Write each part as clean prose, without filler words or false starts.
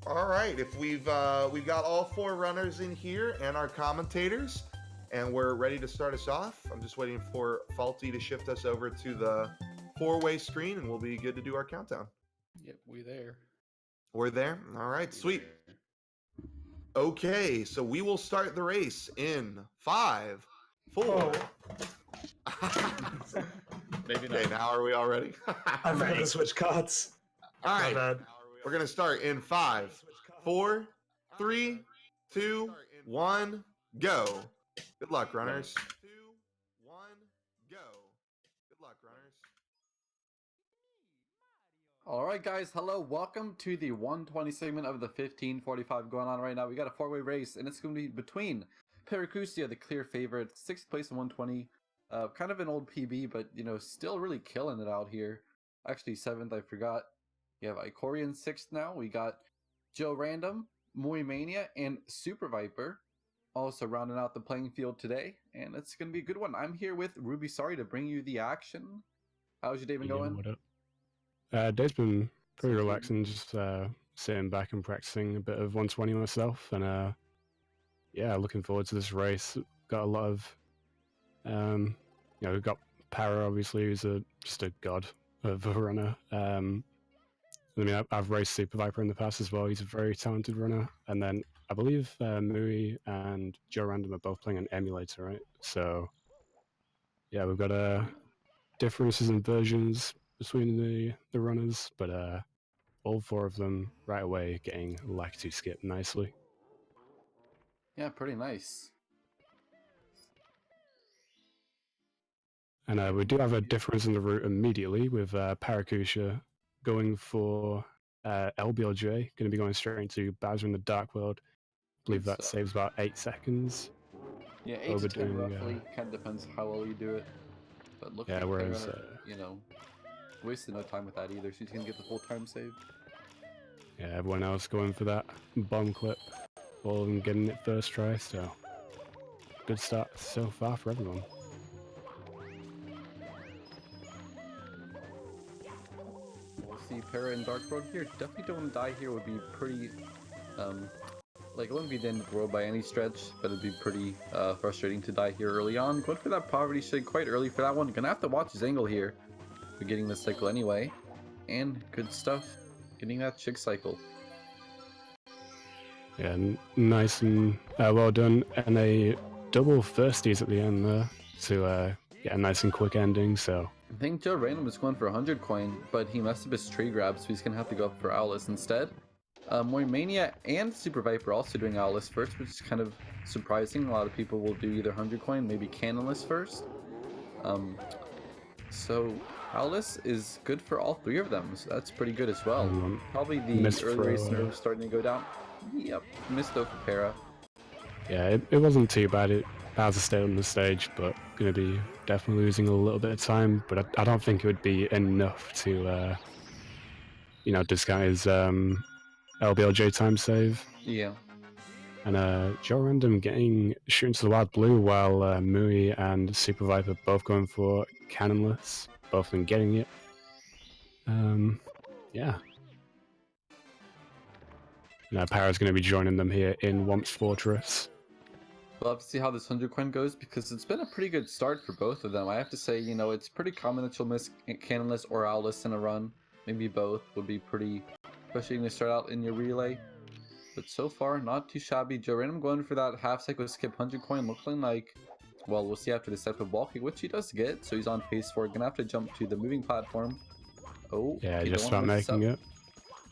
All right, if we've got all four runners in here and our commentators, and we're ready to start us off. I'm just waiting for Faulty to shift us over to the four-way screen, and we'll be good to do our countdown. Yep, we there. We're there. All right, sweet. Okay, so we will start the race in 5, 4. Maybe not. Okay, now are we all ready? I'm ready to switch cards. All right, we're gonna start in 5, 4, 3, 2, 1, go. Good luck, runners. 2, 1, go. Good luck, runners. Alright guys, hello, welcome to the 120 segment of the 1545 going on right now. We got a four-way race, and it's going to be between Paracusia, the clear favorite, 6th place in 120. Kind of an old PB, but, you know, still really killing it out here. Actually, 7th, I forgot. We have Icorian 6th now. We got Joe Random, Muimania, and Super Viper also rounding out the playing field today. And it's going to be a good one. I'm here with Ruby Sorry to bring you the action. How's your day been going? What up? Day's been pretty relaxing, just sitting back and practicing a bit of 120 myself, and yeah, looking forward to this race. Got a lot of, we've got Para, obviously, who's just a god of a runner. I mean, I've raced Super Viper in the past as well. He's a very talented runner. And then I believe Mui and Joe Random are both playing an emulator, right? So yeah, we've got differences in versions between the runners, but all four of them right away getting like to skip nicely. Yeah, pretty nice. And we do have a difference in the route immediately with Paracusia going for LBLJ, going to be going straight into Bowser in the Dark World. I believe that saves about 8 seconds. Yeah, 8 to 10 roughly. Kind of depends how well you do it. But look, yeah, whereas you know, wasted no time with that either. She's gonna get the full time save. Yeah, everyone else going for that bomb clip, all of them getting it first try. So good start so far for everyone. We'll see Para and Dark World here. Definitely don't want to die here. Would be pretty, like it wouldn't be the end of the world by any stretch, but it'd be pretty frustrating to die here early on. Going for that poverty shade quite early for that one. Gonna have to watch his angle here. We're getting this cycle anyway, and good stuff, getting that chick cycle. Yeah, nice and well done, and a double firsties at the end there to get a nice and quick ending. So I think Joe Random was going for 100 coin, but he messed up his tree grab, so he's gonna have to go up for Owless instead. Muimania and Super Viper also doing Owless first, which is kind of surprising. A lot of people will do either 100 coin, maybe Cannonless first. So Owless is good for all three of them, so that's pretty good as well. Probably the early race nerve starting to go down. Yep, missed though for Para. Yeah, it wasn't too bad. Bowser stayed on the stage, but going to be definitely losing a little bit of time. But I don't think it would be enough to, discount his LBLJ time save. Yeah. And Joe Random shooting to the wild blue, while Mui and Super Viper both going for Cannonless, both of them getting it. Yeah. Now Para's going to be joining them here in Womp's Fortress. We'll have to see how this 100 coin goes, because it's been a pretty good start for both of them. I have to say, you know, it's pretty common that you'll miss Cannonless or Owless in a run. Maybe both would be pretty frustrating to start out in your relay. But so far, not too shabby. Joe Random going for that half cycle skip 100 coin, looking like, well, we'll see after the step of walking, which he does get, so he's on pace for it. Gonna have to jump to the moving platform. Oh, yeah, just about making it.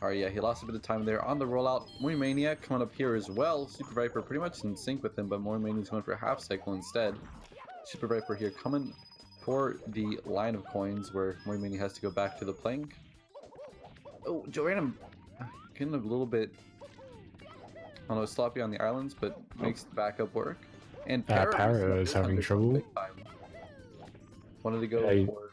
Alright, yeah, he lost a bit of time there on the rollout. Muimania coming up here as well. Super Viper pretty much in sync with him, but Muimania's going for a half cycle instead. Super Viper here coming for the line of coins where Muimania has to go back to the plank. Oh, Joe Random getting a little bit, I don't know, sloppy on the islands, but makes the backup work. And Para is having trouble. Wanted to go for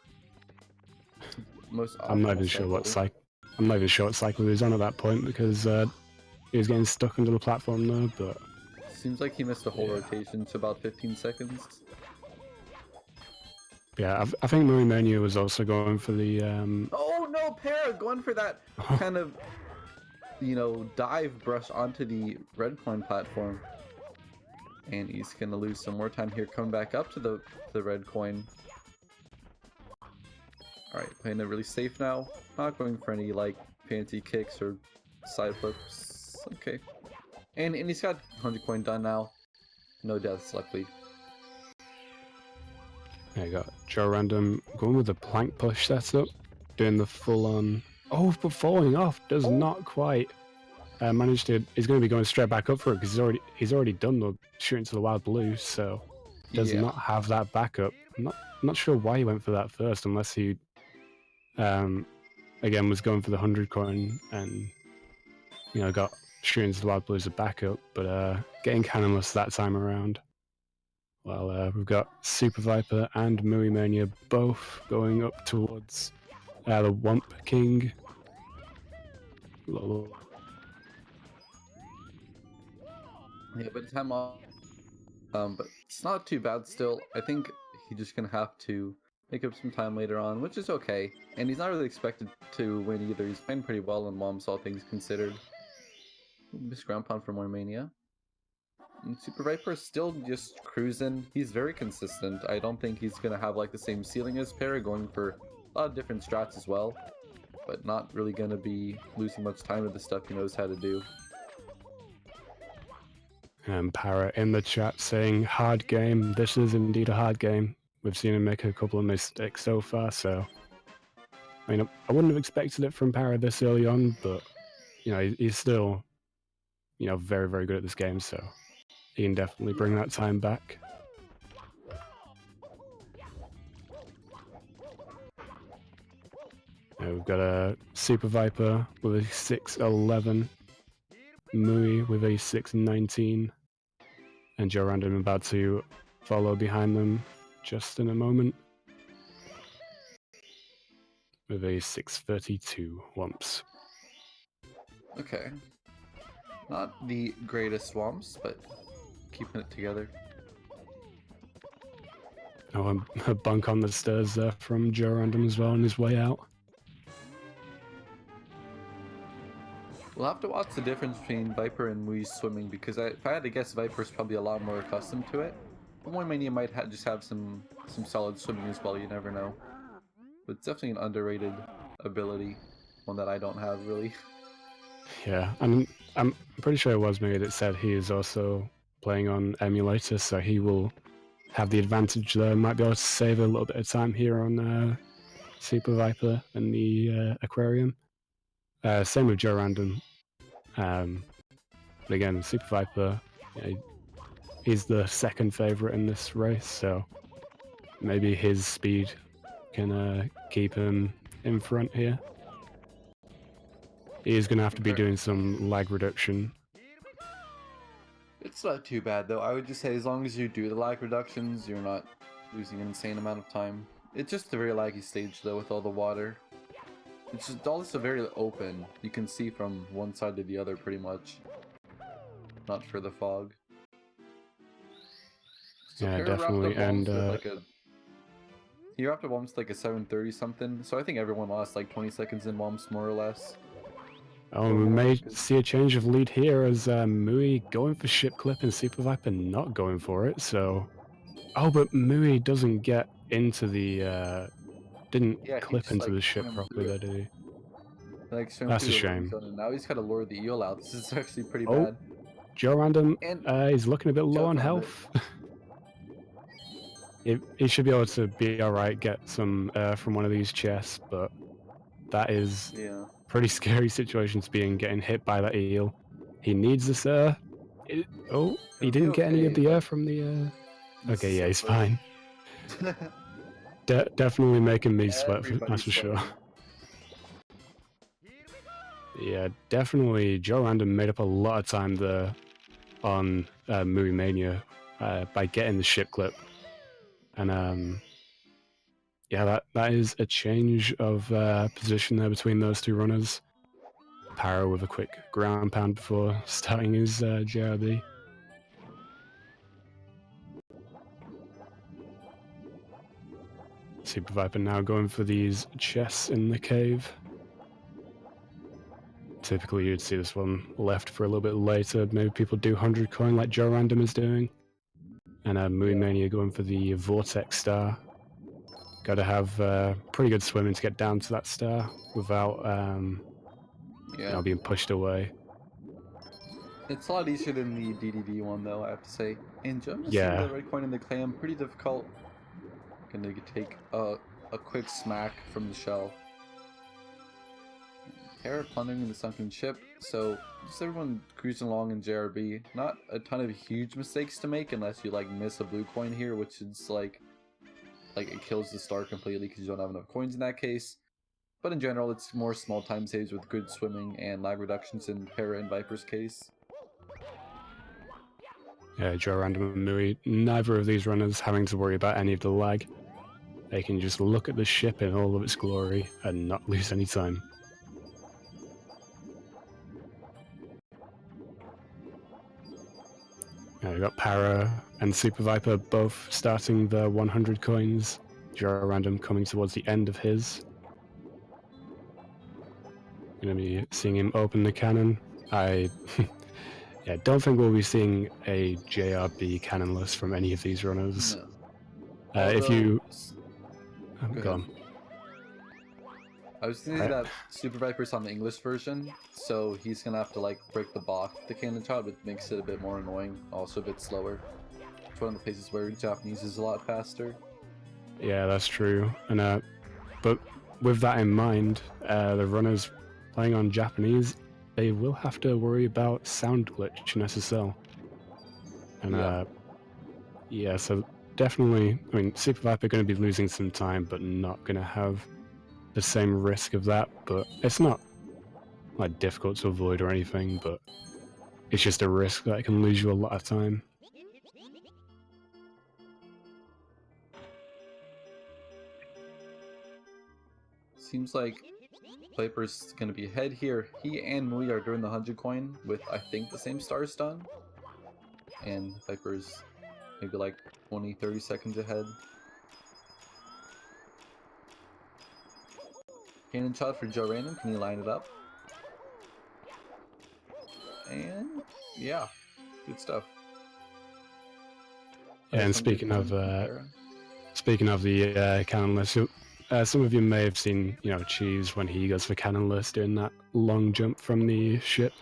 most. I'm not even sure what cycle. I'm not even sure what cycle he was on at that point, because he was getting stuck under the platform there. But seems like he missed a whole rotation to about 15 seconds. Yeah, I think Muimania was also going for the. Oh no, Para going for that kind of dive brush onto the red coin platform. And he's gonna lose some more time here, coming back up to the red coin. Alright, playing it really safe now. Not going for any like fancy kicks or side flips. Okay. And he's got 100 coin done now. No deaths, luckily. Yeah, you got Joe Random going with the plank push setup, doing the full on. Oh, but falling off does not quite manage to. He's going to be going straight back up for it because he's already done the shooting to the wild blue, so does not have that backup. I'm not sure why he went for that first, unless he again was going for the 100 coin and got shooting to the wild blue as a backup, but getting cannonless that time around. Well, we've got Super Viper and Muimania both going up towards the Wump King. Lol. Yeah, but time off. But it's not too bad still. I think he's just gonna have to make up some time later on, which is okay. And he's not really expected to win either. He's playing pretty well in Moms, all things considered. Miss Ground Pound for Muimania. And Super Viper is still just cruising. He's very consistent. I don't think he's gonna have like the same ceiling as Para, going for a lot of different strats as well, but not really gonna be losing much time with the stuff he knows how to do. And Para in the chat saying, hard game. This is indeed a hard game. We've seen him make a couple of mistakes so far, so I mean, I wouldn't have expected it from Para this early on, but he's still very, very good at this game, so he can definitely bring that time back. We've got a Super Viper with a 6'11", Mui with a 6'19", and Joe Random about to follow behind them just in a moment with a 6'32" Wumps. Okay. Not the greatest Wumps, but keeping it together. Oh, a bunk on the stairs there from Joe Random as well on his way out. We'll have to watch the difference between Viper and Mui's swimming, because if I had to guess, Viper's probably a lot more accustomed to it. But Muimania might just have some solid swimming as well, you never know. But it's definitely an underrated ability, one that I don't have really. Yeah, and I'm pretty sure it was me that said he is also playing on emulator, so he will have the advantage there. Might be able to save a little bit of time here on Super Viper and the aquarium. Same with Joe Random. But again, Super Viper, he's the second favorite in this race, so maybe his speed can keep him in front here. He's going to have to be doing some lag reduction. It's not too bad though. I would just say as long as you do the lag reductions, you're not losing an insane amount of time. It's just a very laggy stage though with all the water. It's just all this very open. You can see from one side to the other pretty much. Not for the fog. So Yeah, Para definitely. And he wrapped up almost like a 7:30 something. So I think everyone lost like 20 seconds in Moms more or less. we may see a change of lead here as Mui going for ship clip and Super Viper not going for it. So, but Mui doesn't get into the didn't clip just, into like, the ship swam properly through there, did he? Like, That's a shame. and now he's got to lure the eel out. This is actually pretty bad. Joe Random And is looking a bit low on health. He should be able to be alright, get some from one of these chests, but that is pretty scary situation to be in, getting hit by that eel. He needs this he didn't get any of the air from the Okay, yeah, he's fine. Definitely making me sweat, that's for sure. Yeah, definitely Joe Random made up a lot of time there on Muimania by getting the ship clip. And yeah, that is a change of position there between those two runners. Para with a quick ground pound before starting his JRB. Super Viper now going for these chests in the cave typically you'd see this one left for a little bit later. Maybe people do 100 coin like Joe Random is doing. And Muimania going for the Vortex Star. Got to have pretty good swimming to get down to that star without being pushed away. It's a lot easier than the DDD one, though, I have to say. And Joe missing Yeah. the red coin in the clam, pretty difficult. Gonna take a quick smack from the shell. Terra plundering the sunken ship, so just everyone cruising along in JRB. Not a ton of huge mistakes to make unless you like miss a blue coin here, which is like it kills the star completely because you don't have enough coins in that case. But in general, it's more small time saves with good swimming and lag reductions in Para and Viper's case. Yeah, Joe Random and Mui, neither of these runners having to worry about any of the lag. They can just look at the ship in all of its glory and not lose any time. We got Para and Super Viper both starting the 100 coins. Joe Random coming towards the end of his. Gonna be seeing him open the cannon. I don't think we'll be seeing a JRB cannonless from any of these runners. No. If you... Go on. I was thinking that Super Viper's on the English version, so he's gonna have to like break the block with the cannon shot, which makes it a bit more annoying, also a bit slower. It's one of the places where Japanese is a lot faster. Yeah, that's true. And but with that in mind, the runners playing on Japanese, they will have to worry about sound glitch in SSL. And so definitely, I mean, Super Viper going to be losing some time, but not going to have the same risk of that. But it's not like difficult to avoid or anything, but it's just a risk that can lose you a lot of time. Seems like Viper's gonna be ahead here. He and Mui are doing the 100 coin with, I think, the same stars done. And Viper's maybe like 20-30 seconds ahead. Cannon shot for Joe Random. Can he line it up? And yeah, good stuff. And speaking of the cannonless, some of you may have seen, Cheese when he goes for cannonless doing that long jump from the ship.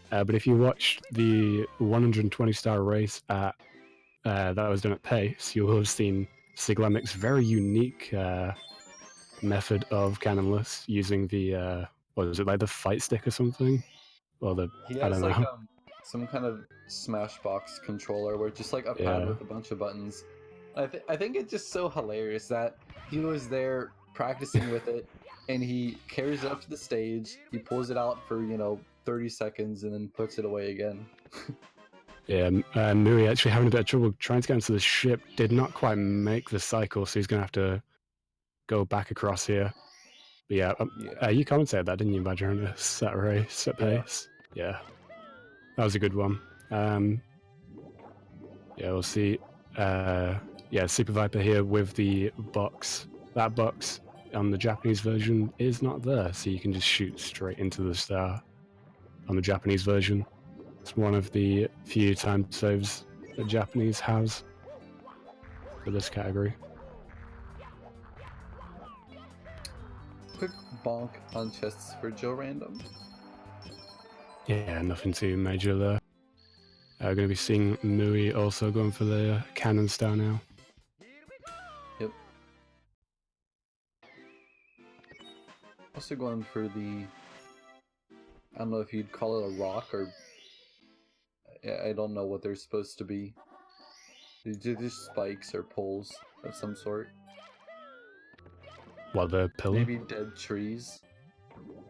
But if you watched the 120 star race that was done at Pace, you will have seen Siglemic's very unique method of cannonless using the what is it, like the fight stick or something? Or he I has don't know. Some kind of Smashbox controller where it's just like a pad with a bunch of buttons. I think it's just so hilarious that he was there practicing with it, and he carries it up to the stage. He pulls it out for 30 seconds and then puts it away again. Yeah, Mui actually having a bit of trouble trying to get into the ship. Did not quite make the cycle, so he's gonna have to go back across here. But you commentated that, didn't you, Badger, on a set race at Pace? Yeah, that was a good one. We'll see. Super Viper here with the box. That box on the Japanese version is not there, so you can just shoot straight into the star on the Japanese version. It's one of the few time saves that Japanese has for this category. Quick bonk on chests for Joe Random. Yeah, nothing too major there. We're going to be seeing Mui also going for the cannon star now. Yep. Also going for the, I don't know if you'd call it a rock or, I don't know what they're supposed to be. They're just spikes or poles of some sort. What, the pillar? Maybe dead trees.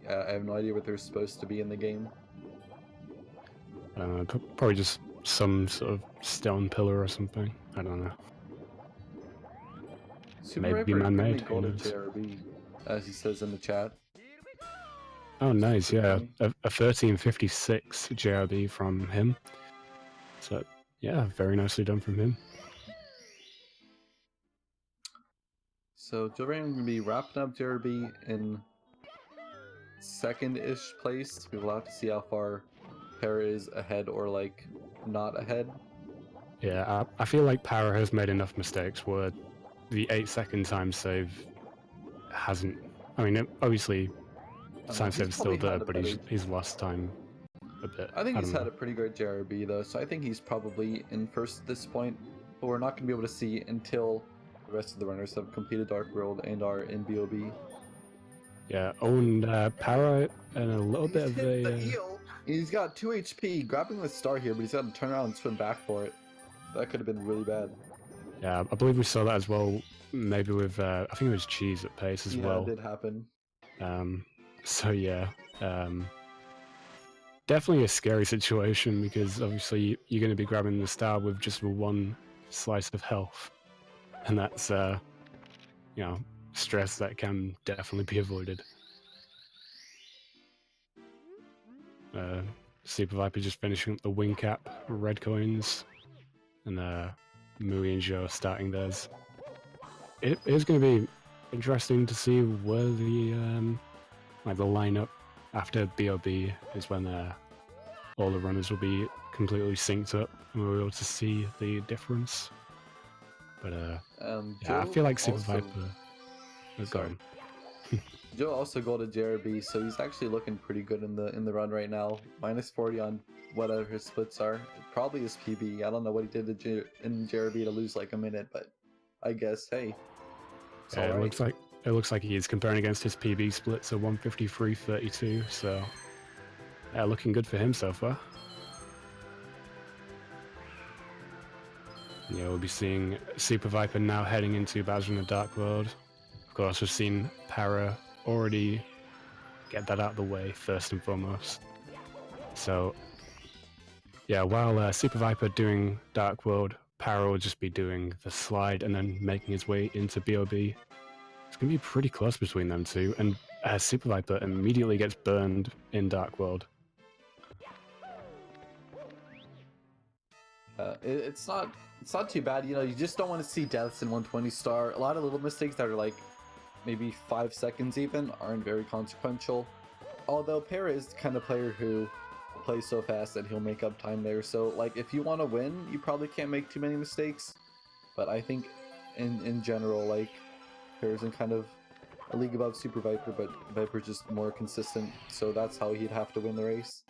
I have no idea what they're supposed to be in the game. Probably just some sort of stone pillar or something. I don't know. Maybe man-made. Gold of JRB, as he says in the chat. Oh, nice! Yeah, a 1356 JRB from him. So yeah, very nicely done from him. So Joe Random will be wrapping up JRB in second-ish place. We will have to see how far Para is ahead or like not ahead. Yeah, I feel like Para has made enough mistakes where the 8-second time save hasn't. I mean, obviously, time He's save is still probably there, had a but he's lost time a bit. I think he's don't had know. a pretty good JRB though, so I think he's probably in first at this point. But we're not going to be able to see until the rest of the runners have completed Dark World and are in BOB. Yeah, owned Para and a little bit of hit a. the eel. He's got 2 HP, grabbing the star here, but he's got to turn around and swim back for it. That could have been really bad. Yeah, I believe we saw that as well. Maybe with I think it was Cheese at pace as well. Yeah, it did happen. So yeah, definitely a scary situation because obviously you're going to be grabbing the star with just one slice of health, and that's stress that can definitely be avoided. Super Viper just finishing up the wing cap, red coins, and Mui and Joe starting theirs. It is going to be interesting to see where the the lineup after BOB is when all the runners will be completely synced up and we'll be able to see the difference. But yeah, I feel like Super Viper is gone. Joe also got a JRB, so he's actually looking pretty good in the run right now. -40 on whatever his splits are. Probably his PB. I don't know what he did in JRB to lose like a minute, but I guess hey. Yeah, it looks like he's comparing against his PB splits of 153.32. So yeah, looking good for him so far. Yeah, we'll be seeing Super Viper now heading into Bowser in the Dark World. Of course, we've seen Para already get that out of the way first and foremost. So yeah, while Super Viper doing Dark World, Para will just be doing the slide and then making his way into BOB. It's going to be pretty close between them two, and Super Viper immediately gets burned in Dark World. It's not too bad, you know. You just don't want to see deaths in 120 star. A lot of little mistakes that are like maybe 5 seconds even aren't very consequential. Although Para is the kind of player who plays so fast that he'll make up time there. So like if you want to win, you probably can't make too many mistakes. But I think in general, like Para's in kind of a league above Super Viper, but Viper's just more consistent. So that's how he'd have to win the race.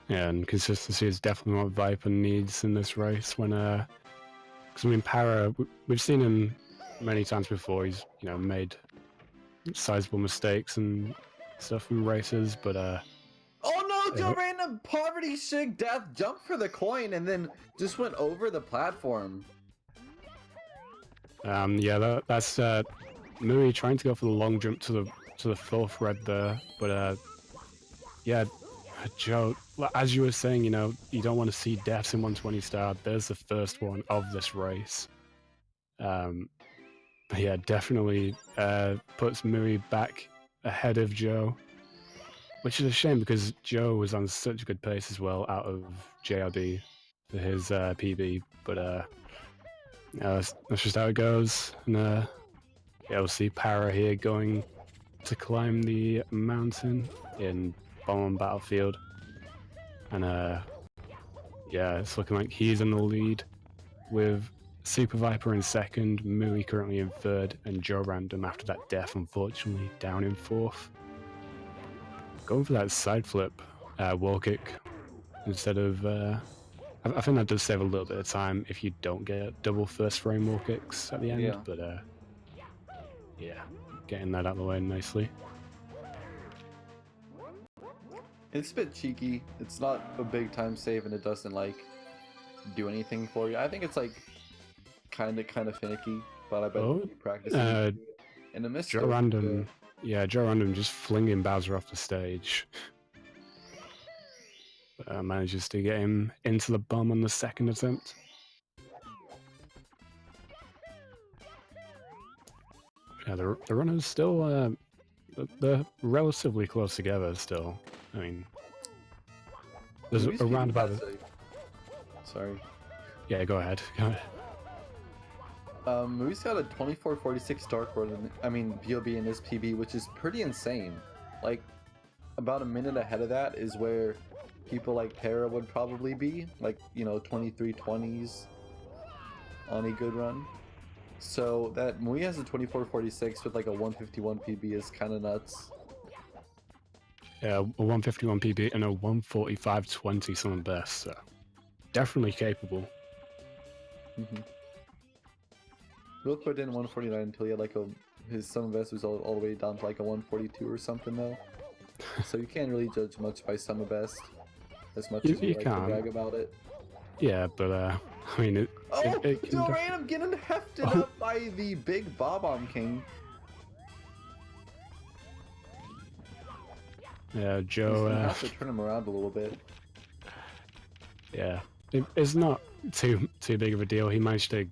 Yeah, and consistency is definitely what Viper needs in this race. When because I mean Para, we've seen him many times before. He's made sizable mistakes and stuff in races, but oh no, Joe random poverty shig death jumped for the coin and then just went over the platform. Yeah, that's Mui trying to go for the long jump to the fourth red there, but yeah, Joe, as you were saying, you don't want to see deaths in 120 star. There's the first one of this race. But yeah, definitely puts Mui back ahead of Joe, which is a shame because Joe was on such a good pace as well out of JRB for his PB. But that's just how it goes. And yeah, we'll see Para here going to climb the mountain in Bomb Battlefield, and yeah, it's looking like he's in the lead with Super Viper in second, Mui currently in third, and Joe Random after that death unfortunately down in fourth. Going for that side flip wall kick instead of I think that does save a little bit of time if you don't get double first frame wall kicks at the end. Yeah. But yeah, getting that out of the way nicely. It's a bit cheeky. It's not a big time save, and it doesn't like do anything for you. I think it's like kind of finicky, but I bet you practice in a mist. Joe Random, yeah, Joe Random just flinging Bowser off the stage. Manages to get him into the bomb on the second attempt. Yeah, the runners still they're relatively close together still. I mean, there's around about. Sorry. Yeah, go ahead. He's got a 2446 Dark World, BOB in his PB, which is pretty insane. Like, about a minute ahead of that is where people like Para would probably be, like, 2320s on a good run. So that Mui has a 2446 with like a 151 PB is kind of nuts. Yeah, a 151 PB and a 145.20 some best, so definitely capable. Real quick, didn't 149 until he had like his sum best was all the way down to like a 142 or something though. So you can't really judge much by sum best as much as we like to brag about it. Yeah, but I mean it. Joe Random getting hefted up by the big Bob-omb King. Yeah, Joe. You have to turn him around a little bit. Yeah, it's not too big of a deal. He managed to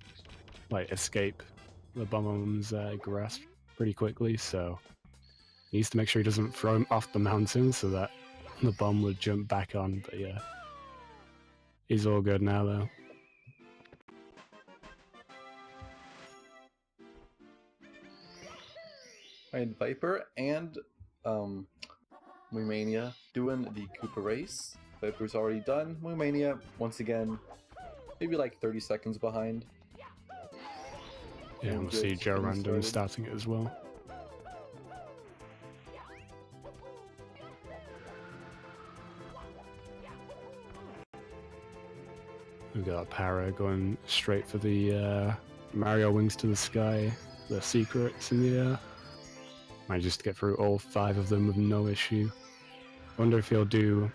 like escape the Bob-omb's grasp pretty quickly, so he needs to make sure he doesn't throw him off the mountain so that the bomb would jump back on. But yeah, he's all good now though. Alright, Viper and Muimania doing the Koopa race. Viper's already done. Muimania, once again, maybe like 30 seconds behind. Yeah, we'll see Joe Random starting it as well. We've got Para going straight for the Mario Wings to the Sky, the secrets in the air. Manages to get through all 5 of them with no issue. Wonder if he'll do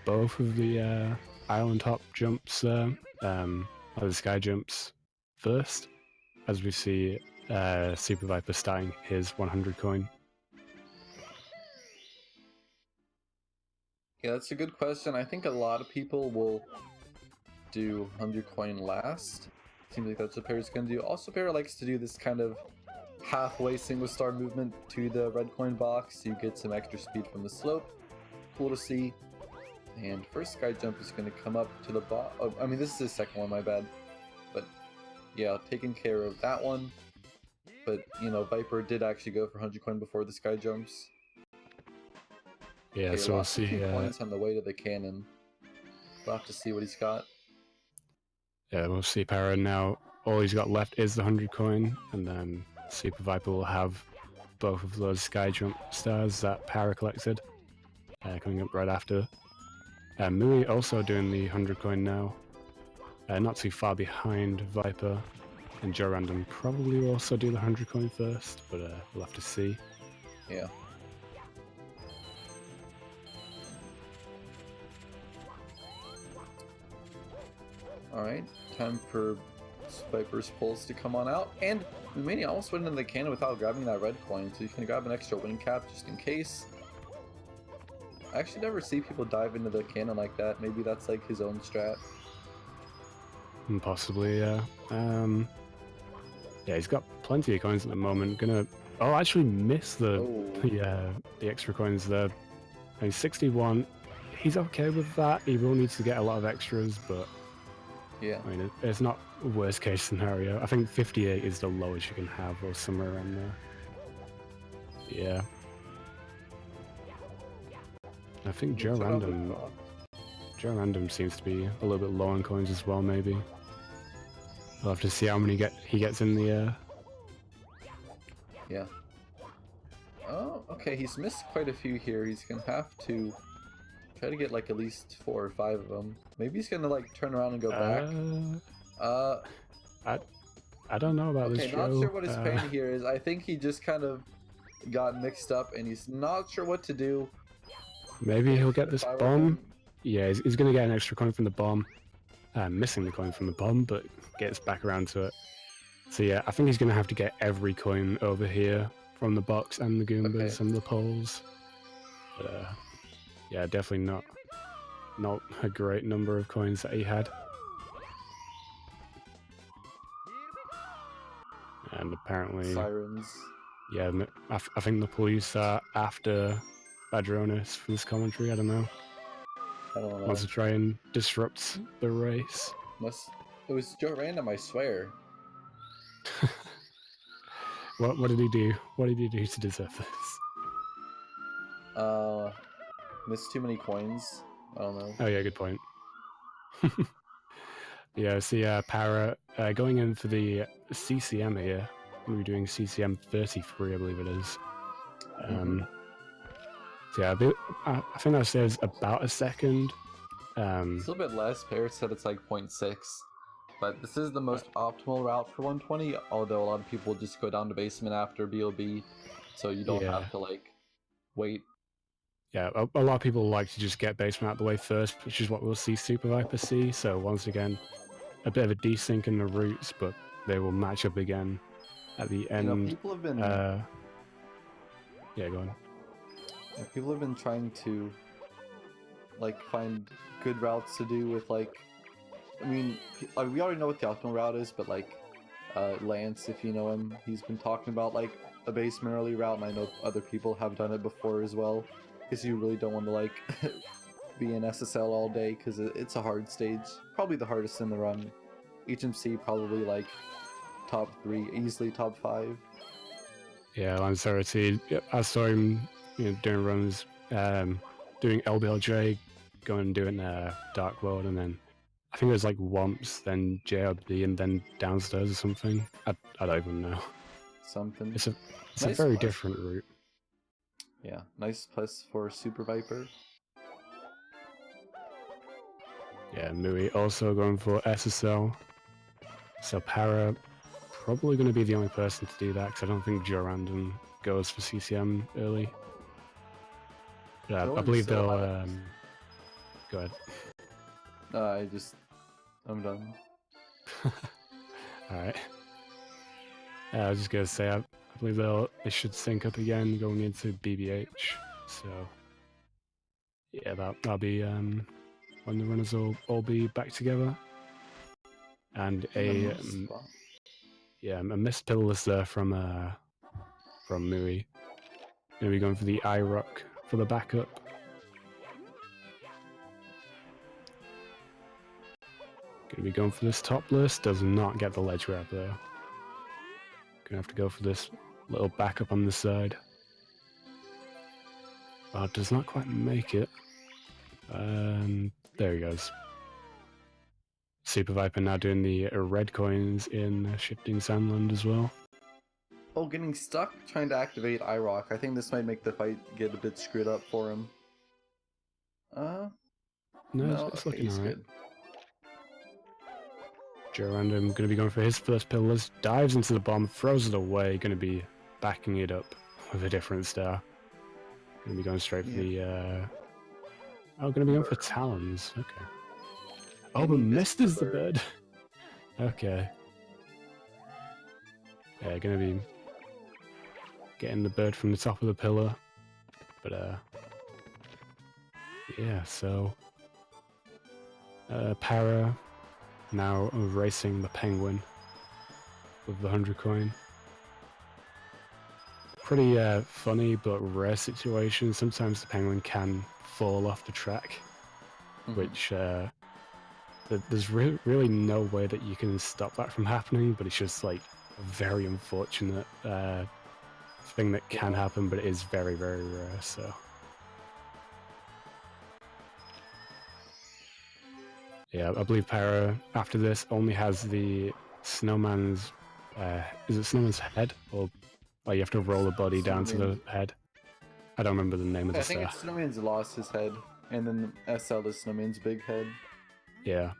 both of the island hop jumps there, or the sky jumps first, as we see Super Viper starting his 100 coin. Yeah, that's a good question. I think a lot of people will do 100 coin last. Seems like that's what Para's gonna do. Also, Para likes to do this kind of halfway single star movement to the red coin box. You get some extra speed from the slope. Cool to see. And first sky jump is going to come up to the bottom. Oh, I mean, this is the second one, my bad. But yeah, taking care of that one. But, Viper did actually go for 100 coin before the sky jumps. Yeah, okay, so we'll see. Points on the way to the cannon. We'll have to see what he's got. Yeah, we'll see Para now. All he's got left is the 100 coin, and then Super Viper will have both of those sky jump stars that Para collected coming up right after. Mui also doing the 100 coin now, not too far behind Viper, and Joe Random probably will also do the 100 coin first, but we'll have to see. Yeah. Alright, time for Viper's pulse to come on out, and Muimania almost went into the cannon without grabbing that red coin, so you can grab an extra wing cap just in case. I actually never see people dive into the cannon like that. Maybe that's like his own strat. Possibly, yeah. Yeah, he's got plenty of coins at the moment. Actually miss the extra coins there. And he's 61. He's okay with that. He will need to get a lot of extras, but yeah, I mean, it's not a worst case scenario. I think 58 is the lowest you can have, or somewhere around there. Yeah. I think Joe Random seems to be a little bit low on coins as well, maybe. We'll have to see how many he gets in the air. Yeah. Oh, okay, he's missed quite a few here. He's gonna have to try to get like at least 4 or 5 of them. Maybe he's gonna like turn around and go back. I don't know about this, Joe. Joe. Not sure what his pain here is. I think he just kind of got mixed up and he's not sure what to do. Maybe he'll get this bomb. Yeah, he's going to get an extra coin from the bomb. Missing the coin from the bomb, but gets back around to it. So yeah, I think he's going to have to get every coin over here from the box and the Goombas and the poles. But yeah, definitely not a great number of coins that he had. And apparently... Sirens. Yeah, I think the police are after Badronis for this commentary, I don't know. I don't know. Wants to try and disrupt the race. It was Joe Random, I swear. What did he do? What did he do to deserve this? Missed too many coins. I don't know. Oh yeah, good point. Yeah, see, Para going in for the CCM here. We're doing CCM 33, I believe it is. So yeah, I think that saves about a second. It's a little bit less. Parrot said it's like 0.6. But this is the most optimal route for 120, although a lot of people just go down to basement after BOB, so you don't have to, like, wait. Yeah, a lot of people like to just get basement out of the way first, which is what we'll see Super Viper see. So once again, a bit of a desync in the routes, but they will match up again at the end. You know, people have been... yeah, go on. Yeah, people have been trying to, like, find good routes to do with, like... I mean, we already know what the optimal route is, but, like, Lance, if you know him, he's been talking about, like, a basement early route, and I know other people have done it before as well, because you really don't want to, like, be in SSL all day, because it's a hard stage. Probably the hardest in the run. HMC probably, like, top 3, easily top 5. Yeah, Lancerity, I saw him, doing runs, doing LBLJ, going and doing Dark World, and then I think it was like Womps, then JRB, and then downstairs or something. I don't even know. Something. It's Nice a very plus. different route. Yeah, nice plus for Super Viper. Yeah, Mui also going for SSL. So Para probably going to be the only person to do that, because I don't think Joe Random goes for CCM early. Yeah, I believe they'll... Go ahead. I'm done. Alright. I was just going to say, I believe they should sync up again going into BBH. So, yeah, that'll be when the runners will all be back together. And a missed pillarless there from Mui. Gonna be going for the IROC for the backup. Gonna be going for this topless, does not get the ledge grab though. Gonna have to go for this little backup on the side. Oh, does not quite make it. There he goes. Super Viper now doing the red coins in Shifting Sandland as well. Oh, getting stuck trying to activate IROC. I think this might make the fight get a bit screwed up for him. No, it's looking he's alright. good. Joe Random going to be going for his first pillars, dives into the bomb, throws it away, going to be backing it up with a different star. Going to be going straight for the... going to be going for Talons, okay. Oh, but missed is the bird. Okay. Yeah, going to be getting the bird from the top of the pillar. But, yeah, so... Para... now racing the penguin with the 100 coin. Pretty funny but rare situation. Sometimes the penguin can fall off the track, which there's really no way that you can stop that from happening, but it's just like a very unfortunate thing that can happen, but it is very, very rare, so... Yeah, I believe Para, after this, only has the snowman's... is it snowman's head? Or you have to roll the body down to the head? I don't remember the name of the star. I think it's Snowman's lost his head, and then SL is Snowman's big head. Yeah.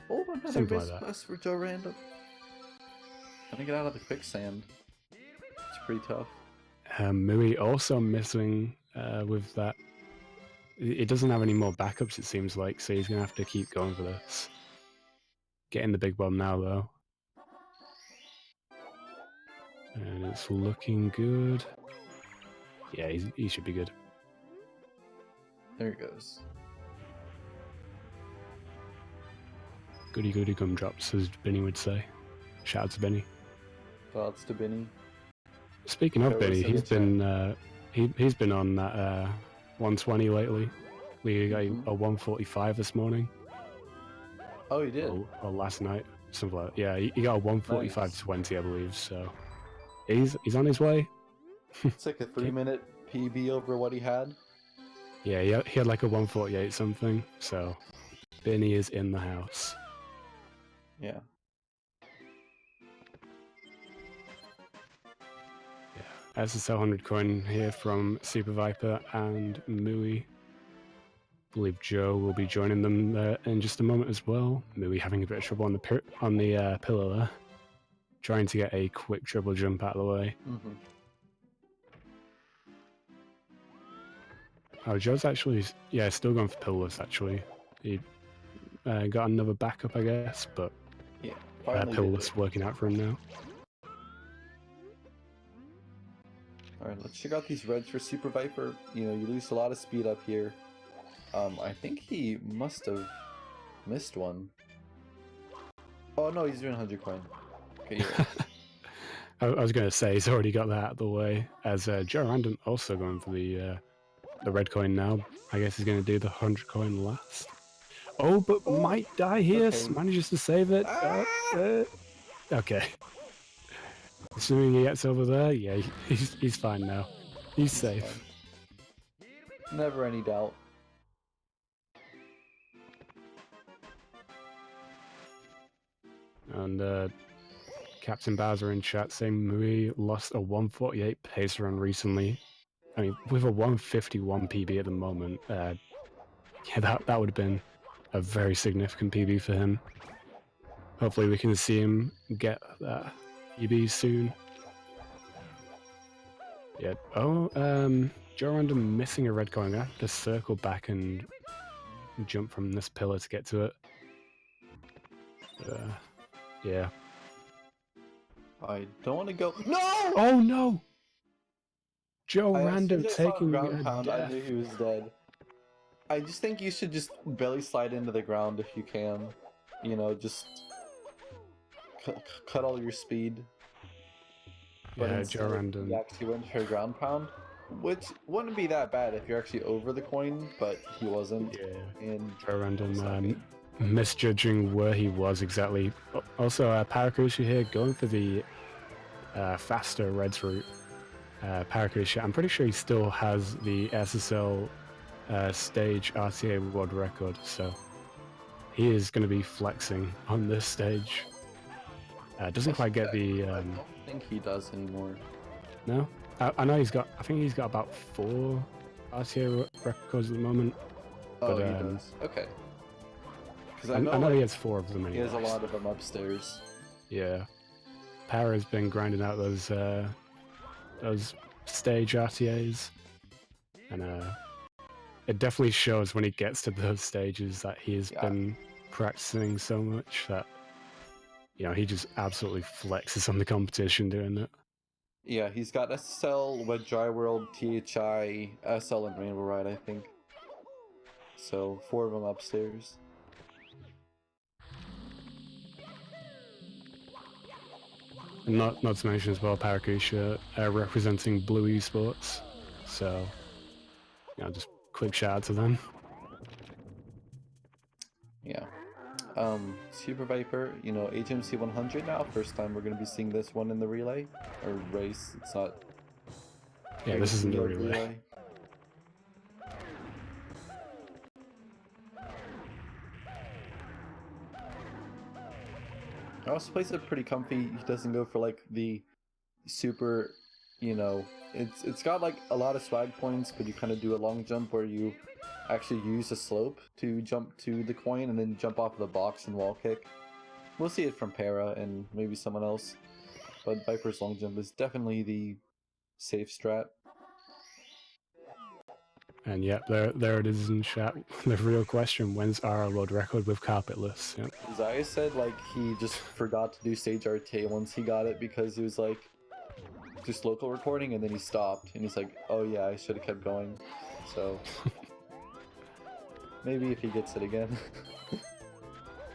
Oh, another base plus for Joe Random. Trying to get out of the quicksand. It's pretty tough. Mui also missing with that. It doesn't have any more backups, it seems like, so he's going to have to keep going for this. Getting the big bomb now, though. And it's looking good. Yeah, he should be good. There it goes. Goody goody gumdrops, as Benny would say. Shout out to Benny. Thoughts to Benny. Speaking of Benny, he's been he's been on that 120 lately. We got a 145 this morning. Oh, he did? Or last night. something like that. Yeah, he got a 145.20, I believe. So he's on his way. It's like a 3-minute PB over what he had. Yeah, he had like a 148 something. So Benny is in the house. Yeah. SSL 100 coin here from Super Viper and Mui. I believe Joe will be joining them in just a moment as well. Mui having a bit of trouble on the pillar there, trying to get a quick triple jump out of the way. Mm-hmm. Oh, Joe's actually still going for pillarless. Actually, he got another backup, I guess, but Yeah, pillarless working out for him now. Alright, let's check out these reds for Super Viper. You know, you lose a lot of speed up here. I think he must have missed one. Oh no, he's doing 100 coin. Okay, you're right. I was going to say he's already got that out of the way. As Joe Random also going for the red coin now. I guess he's going to do the 100 coin last. Oh, but might die here. Okay. Manages to save it. Okay. Assuming he gets over there, yeah, he's fine now. He's safe. Fine. Never any doubt. And Captain Bowser in chat saying Mui lost a 148 pace run recently. I mean, with a 151 PB at the moment, yeah, that would have been a very significant PB for him. Hopefully we can see him get that PB soon. Yeah. Oh, Joe Random missing a red coin. I have to circle back and jump from this pillar to get to it. Yeah. I don't want to go. No! Oh no! Joe Random as soon as I saw taking ground pound, I death. knew he was dead. I just think you should just belly slide into the ground if you can. You know, just cut all your speed. But Yeah, instead, Joe Random. he actually went for a ground pound, which wouldn't be that bad if you're actually over the coin, but he wasn't. Yeah. And Joe Random misjudging where he was exactly. Also, Paracusia here going for the faster Reds route. Paracusia, I'm pretty sure he still has the SSL stage RTA world record, so he is going to be flexing on this stage. Doesn't quite get the. I don't think he does anymore. No, I know he's got. I think he's got about 4 RTA records at the moment. Oh, but, he does. Okay. Because I know he has 4 of them. He has a lot of them upstairs. Yeah, Para's been grinding out those stage RTAs, and it definitely shows when he gets to those stages that he has been practicing so much that, you know, he just absolutely flexes on the competition doing it. Yeah, he's got SSL, Wed Dry World, THI, SL, and Rainbow Ride, I think. So 4 of them upstairs. And not to mention as well, Paracusia representing Blue Esports, so, you know, just quick shout out to them. Yeah. Super Viper, you know, HMC 100 now. First time we're going to be seeing this one in the relay or race. It's not. Yeah, this isn't the relay. I also plays it pretty comfy. He doesn't go for like the super, you know, it's got like a lot of swag points. Could you kind of do a long jump where you actually use a slope to jump to the coin and then jump off the box and wall kick? We'll see it from Para and maybe someone else, but Viper's long jump is definitely the safe strat. And yep, there it is in chat. The real question: when's our world record with carpetless? Yep. Zaya said like he just forgot to do stage RTA once he got it because he was like just local recording and then he stopped and he's like, oh yeah, I should have kept going. So maybe if he gets it again.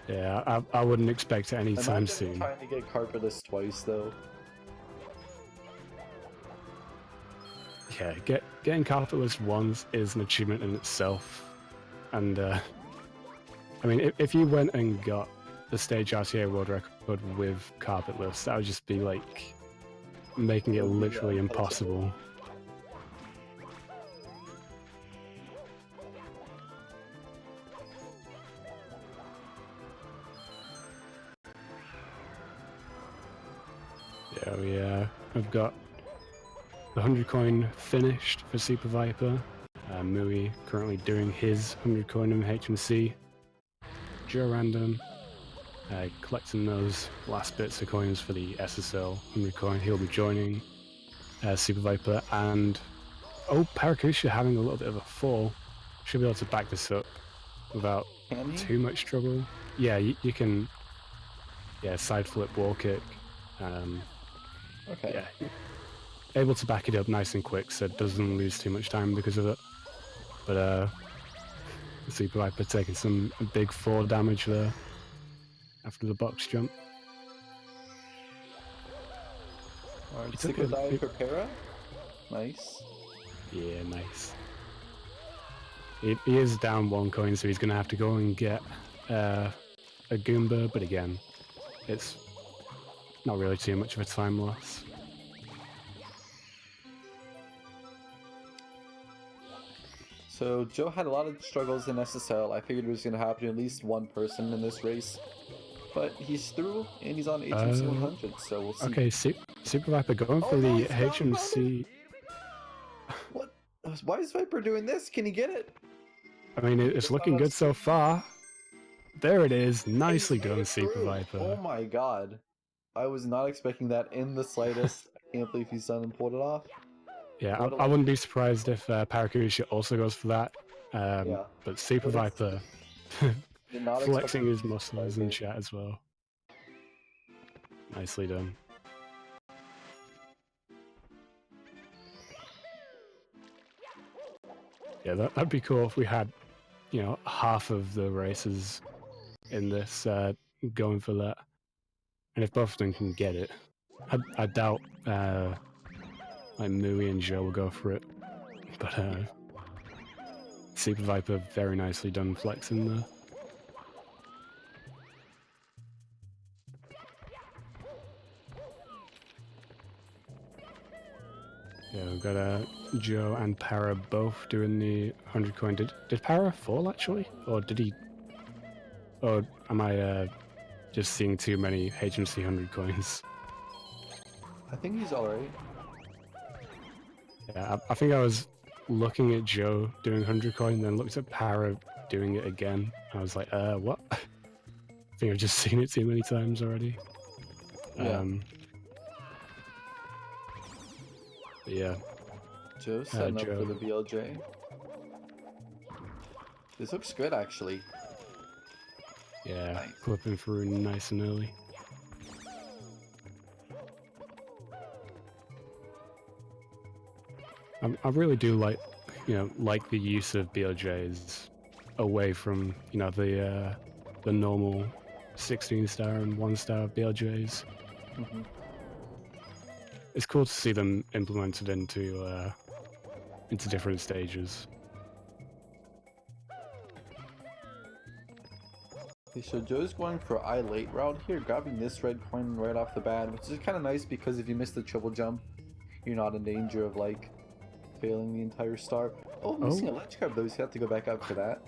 Yeah, I wouldn't expect it anytime soon. Trying to get carpetless twice though. Yeah, getting carpetless once is an achievement in itself. And I mean, if you went and got the stage RTA world record with carpetless. That would just be like making it literally impossible. Yeah, I've got the 100 coin finished for Super Viper. Mui currently doing his 100 coin in HMC. Joe Random collecting those last bits of coins for the SSL 100 coin. He'll be joining Super Viper, and Paracusia having a little bit of a fall. Should be able to back this up without too much trouble. Yeah, you can. Yeah, side flip, wall kick. Okay. Yeah, able to back it up nice and quick, so it doesn't lose too much time because of it. But Super Viper taking some big 4 damage there after the box jump. Alright, Secret Dive for Para. Nice. Yeah, nice. He is down 1 coin, so he's going to have to go and get a Goomba, but again, it's not really too much of a time loss. So Joe had a lot of struggles in SSL. I figured it was going to happen to at least one person in this race. But he's through, and he's on HMC 100, so we'll see. Okay, Super Viper going for the HMC... What? Why is Viper doing this? Can he get it? I mean, it's looking good so far. There it is. Nicely done, Super Viper. Oh my god. I was not expecting that in the slightest. I can't believe he's done and pulled it off. Yeah, I wouldn't be surprised if Paracusia also goes for that. Yeah. But Super Viper flexing his muscles in chat as well. Nicely done. Yeah, that'd be cool if we had, you know, half of the races in this going for that. And if both of them can get it, I doubt like Mui and Joe will go for it, but Super Viper very nicely done flexing there. Yeah, we've got Joe and Para both doing the 100 coin. Did Para fall actually, or did he? Or am I just seeing too many HMC 100 coins? I think he's alright. Yeah, I think I was looking at Joe doing 100 coin, and then looked at Para doing it again. I was like, what? I think I've just seen it too many times already. Yeah. But yeah. Joe's setting up for the BLJ. This looks good, actually. Yeah, nice. Clipping through nice and early. I really do like the use of BLJs away from, the normal 16-star and 1-star BLJs. Mm-hmm. It's cool to see them implemented into different stages. Okay, so Joe's going for I late route here, grabbing this red coin right off the bat, which is kind of nice because if you miss the triple jump, you're not in danger of like failing the entire star. Oh, missing a ledge grab though, so you have to go back up for that.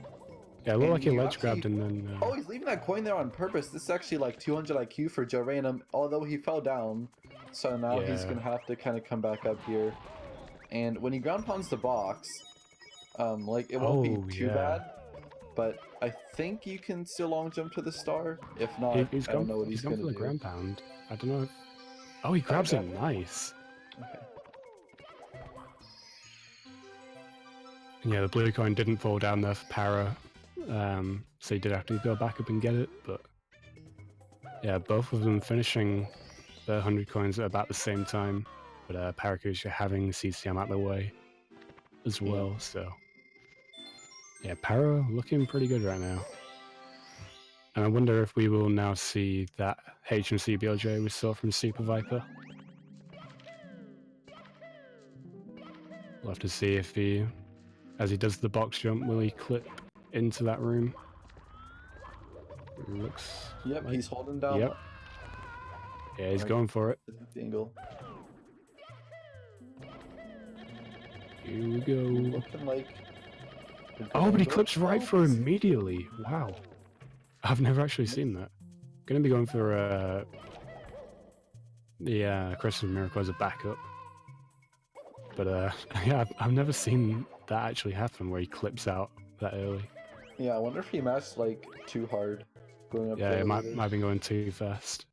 Yeah, it looked like he ledge grabbed and then... Oh, he's leaving that coin there on purpose. This is actually like 200 IQ for Joe Random, although he fell down. So now he's going to have to kind of come back up here. And when he ground pounds the box, it won't be too bad. But I think you can still long jump to the star. If not, I don't know what he's going to do. He's going for the ground pound. I don't know if... Oh, he grabs it nice. Okay. Yeah, the blue coin didn't fall down there for Para. So he did have to go back up and get it, but yeah, both of them finishing the 100 coins at about the same time, but Paracusia having CCM out of the way as well, so yeah, Para looking pretty good right now. And I wonder if we will now see that HMC BLJ we saw from Super Viper. We'll have to see if he, as he does the box jump, will he clip into that room? Looks. Yep, like... he's holding down. Yep. Yeah, he's Right. going for it. The angle. Here we go. Looking like. Oh, but he clips right through immediately. Wow. I've never actually seen that. Gonna be going for the Christmas Miracle as a backup. But yeah, I've never seen that actually happen where he clips out that early. Yeah, I wonder if he mashed like too hard going up. Yeah, the it might elevator. have been going too fast.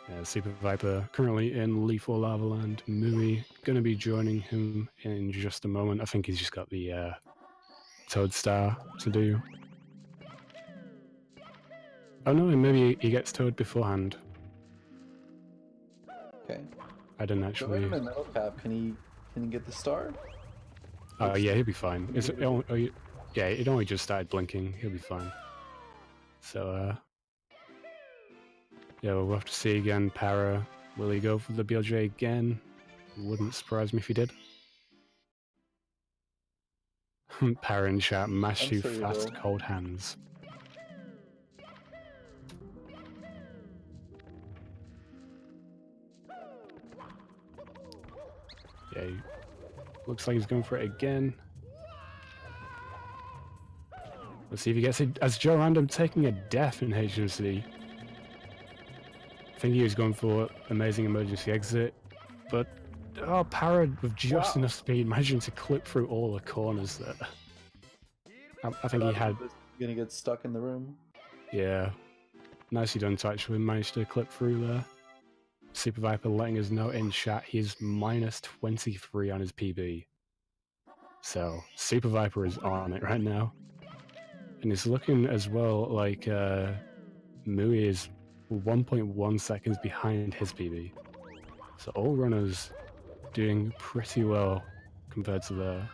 Yeah, Super Viper currently in Lethal Lava Land. Mui gonna be joining him in just a moment. I think he's just got the Toad Star to do. Oh no, maybe he gets Toad beforehand. Okay. I didn't So actually. right in the middle cap, can he get the star? Oh yeah, he'll be fine. Yeah, it only just started blinking. He'll be fine. So yeah, we'll have to see again. Para, will he go for the BLJ again? Wouldn't surprise me if he did. Para in chat, mash I'm you sure he fast, will. cold hands. Yeah, looks like he's going for it again. Let's see if he gets it. As Joe Random taking a death in HMC. I think he was going for amazing emergency exit, but oh, Para with just enough speed, managing to clip through all the corners there. I think he had. Gonna get stuck in the room. Yeah, nicely done to actually manage to clip through there. Super Viper letting us know in chat he's minus 23 on his PB. So Super Viper is on it right now, and it's looking as well like Mui is 1.1 seconds behind his PB. So all runners doing pretty well compared to their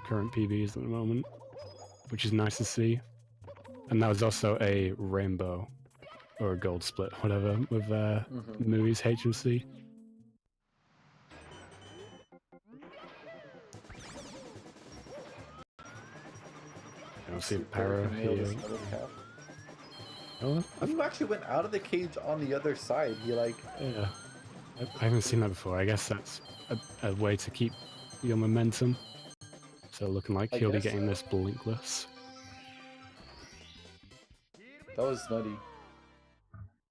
current PBs at the moment, which is nice to see. And that was also a rainbow or a gold split, whatever, with Mui's HMC. I'll see Para here. Oh, He actually went out of the cage on the other side. He like. Yeah, I haven't seen that before. I guess that's a way to keep your momentum. So looking like he'll be getting this blinkless. That was nutty.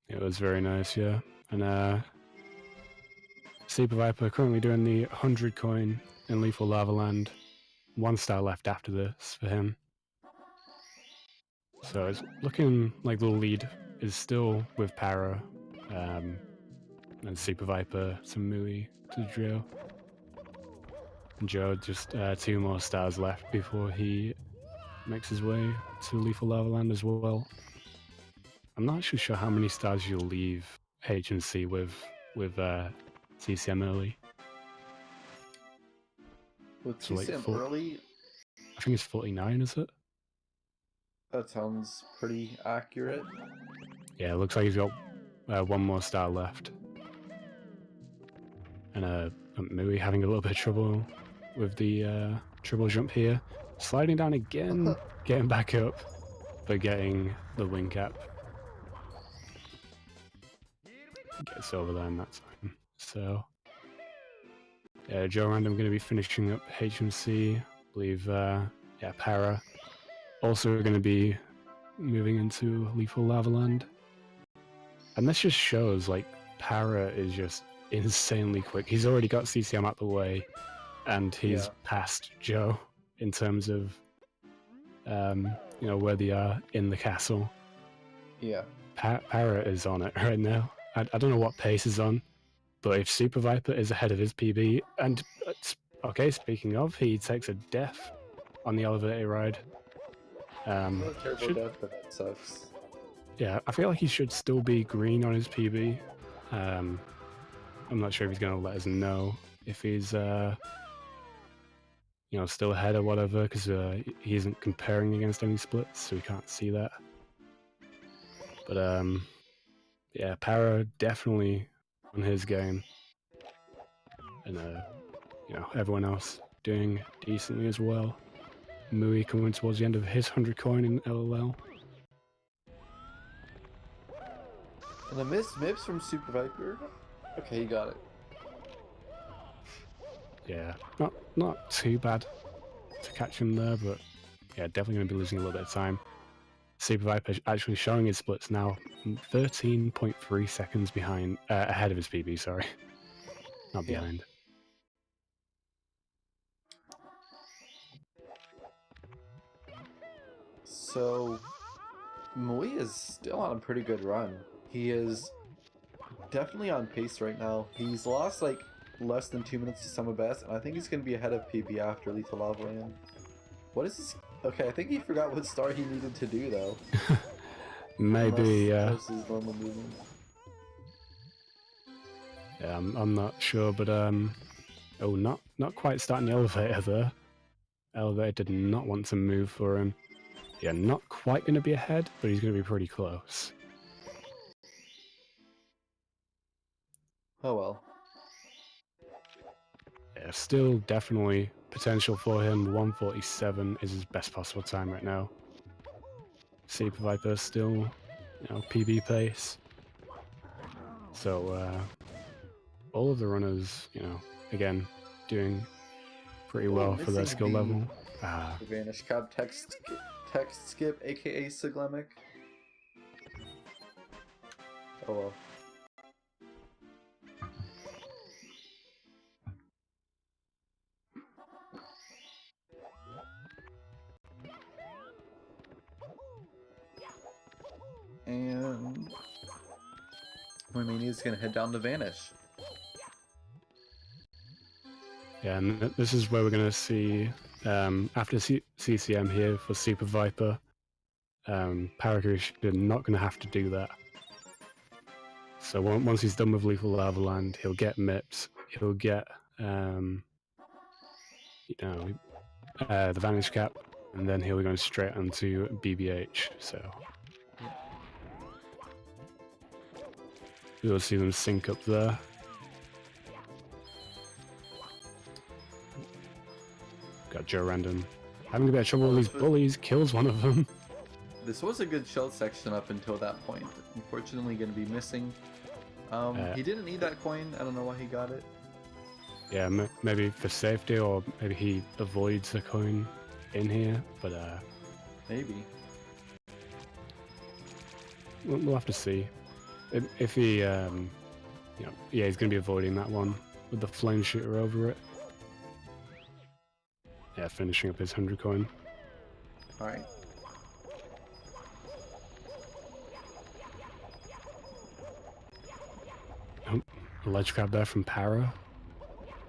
It was very nice, yeah. And Super Viper currently doing the 100 coin in Lethal Lava Land. 1 star left after this for him. So it's looking like the lead is still with Para, and Super Viper to Mui to Joe. And Joe just 2 more stars left before he makes his way to Lethal Lava Land as well. I'm not actually sure how many stars you'll leave HMC with TCM early. With So, like, TCM early, I think it's 49, is it? that sounds pretty accurate. Yeah, it looks like he's got 1 more star left. And Mui having a little bit of trouble with the triple jump here. Sliding down again, getting back up, but getting the wing cap. Gets over there in that time. So, yeah, Joe Random going to be finishing up HMC. I believe, yeah, Para also going to be moving into Lethal Lava Land. And this just shows, like, Para is just insanely quick. He's already got CCM out the way, and he's passed Joe in terms of, you know, where they are in the castle. Yeah. Para is on it right now. I don't know what pace is on, but if Super Viper is ahead of his PB, and okay, speaking of, he takes a death on the elevator ride. Terrible death, but that sucks. Yeah, I feel like he should still be green on his PB. I'm not sure if he's going to let us know if he's, you know, still ahead or whatever, because he isn't comparing against any splits, so we can't see that. But yeah, Para definitely on his game, and you know, everyone else doing decently as well. Mui coming towards the end of his 100 coin in LOL. And a missed Mips from Super Viper. Okay, he got it. Yeah, not too bad to catch him there, but yeah, definitely going to be losing a little bit of time. Super Viper actually showing his splits now 13.3 seconds behind, ahead of his PB, sorry. Not behind. So, Mui is still on a pretty good run. He is definitely on pace right now. He's lost like less than 2 minutes to Summer Best, and I think he's going to be ahead of PB after Lethal Lava Land. What is this? Okay, I think he forgot what star he needed to do though. Maybe, yeah. That was his normal movement. Yeah, I'm not sure, but oh, not quite starting the elevator there. Elevator did not want to move for him. Yeah, not quite going to be ahead, but he's going to be pretty close. Oh well. Yeah, still definitely potential for him. 147 is his best possible time right now. Super Viper still, you know, PB pace. So all of the runners, you know, again, doing pretty well for their skill level. The Vanish Cab text skip, aka Siglemic. Oh well. And Muimania is gonna head down to Vanish. Yeah, and this is where we're going to see, after CCM here for Super Viper, Paracusia not going to have to do that. So once he's done with Lethal Lava Land, he'll get MIPS, he'll get, you know, the Vanish Cap, and then he'll be going straight onto BBH, so... You'll see them sync up there. Got Joe Random having a bit of trouble with these bullies, kills one of them. This was a good shell section up until that point. Unfortunately, going to be missing. He didn't need that coin. I don't know why he got it. Yeah, maybe for safety, or maybe he avoids the coin in here, but maybe. We'll have to see. If he, you know, yeah, he's going to be avoiding that one with the flame shooter over it. Yeah, finishing up his 100 coin. Alright. Oh, a ledge grab there from Para.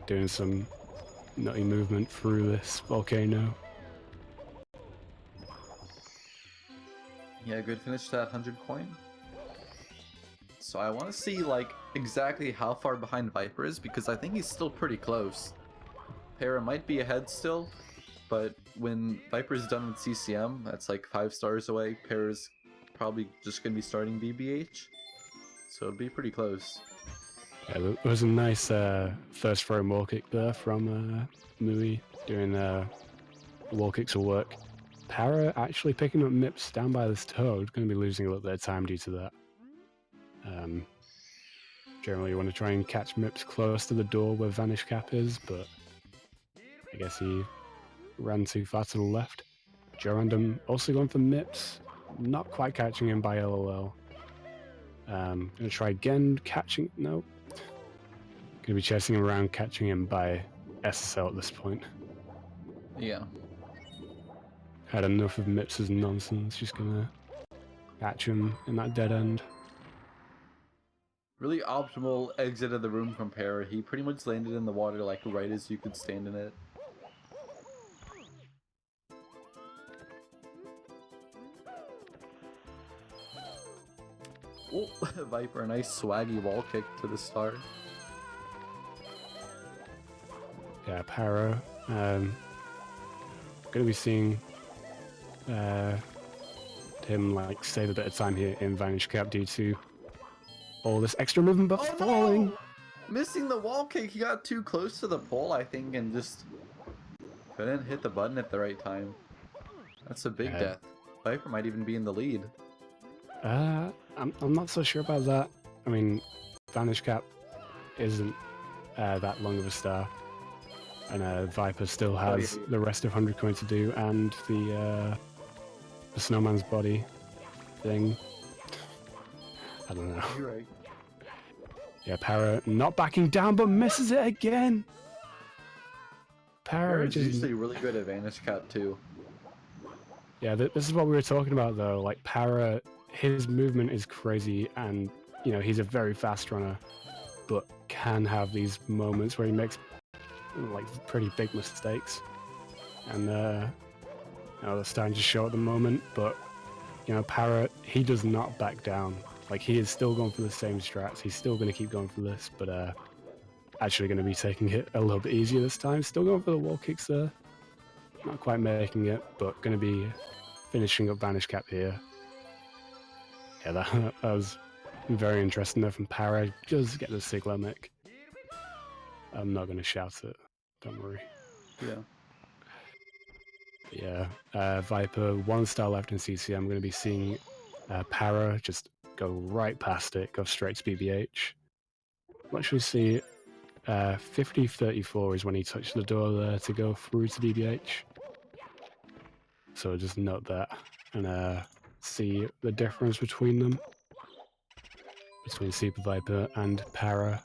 Doing some nutty movement through this volcano. Yeah, good finish to that 100 coin. So I want to see like exactly how far behind Viper is, because I think he's still pretty close. Para might be ahead still, but when Viper's done with CCM, that's like 5 stars away. Para's probably just going to be starting BBH, so it'll be pretty close. Yeah, there was a nice first throw wall kick there from Mui, doing wall kicks will work. Para actually picking up MIPS down by this toad, going to be losing a little bit of time due to that. Generally you want to try and catch MIPS close to the door where Vanish Cap is, but I guess he ran too far to the left. Joe Random also going for MIPS, not quite catching him by LOL. Gonna try again, catching, no. Gonna be chasing him around, catching him by SSL at this point. Yeah. Had enough of MIPS' nonsense, just gonna catch him in that dead end. Really optimal exit of the room from Para. He pretty much landed in the water like right as you could stand in it. Oh, Viper, a nice swaggy wall kick to the start. Yeah, Para. Gonna be seeing him like save a bit of time here in Vanish Cap due to all this extra movement, but falling. No! Missing the wall kick. He got too close to the pole, I think, and just couldn't hit the button at the right time. That's a big Yeah. death. Viper might even be in the lead. I'm not so sure about that. I mean, Vanish Cap isn't that long of a star, and Viper still has the rest of 100 coin to do, and the snowman's body thing. I don't know. You're right. Yeah, Para not backing down, but misses it again. Para Para's just usually really good at Vanish Cap too. yeah. This is what we were talking about though. Like Para, his movement is crazy, and you know he's a very fast runner, but can have these moments where he makes like pretty big mistakes, and you know, they're starting to show at the moment. But you know, Para, he does not back down. Like he is still going for the same strats. He's still going to keep going for this, but actually going to be taking it a little bit easier this time. Still going for the wall kicks there. Not quite making it, but going to be finishing up Vanish Cap here. Yeah, that was very interesting there from Para. Just get the Siglo mech. I'm not going to shout it. Don't worry. Yeah. Yeah, Viper, 1 star left in CC. I'm going to be seeing Para just go right past it, go straight to BBH. What should we see? 50-34 is when he touched the door there to go through to BBH. So just note that and see the difference between them. Between Super Viper and Para.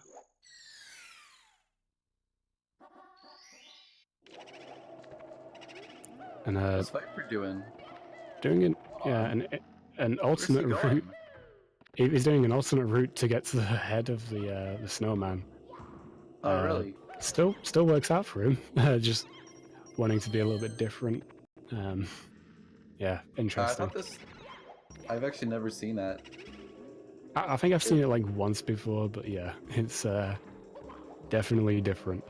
And What's Viper doing? doing an alternate Where's he route. going? He's doing an alternate route to get to the head of the snowman. Oh, really? Still works out for him. Just wanting to be a little bit different. Yeah, I interesting. thought this. I've actually never seen that. I think I've seen it like once before, but yeah, it's definitely different.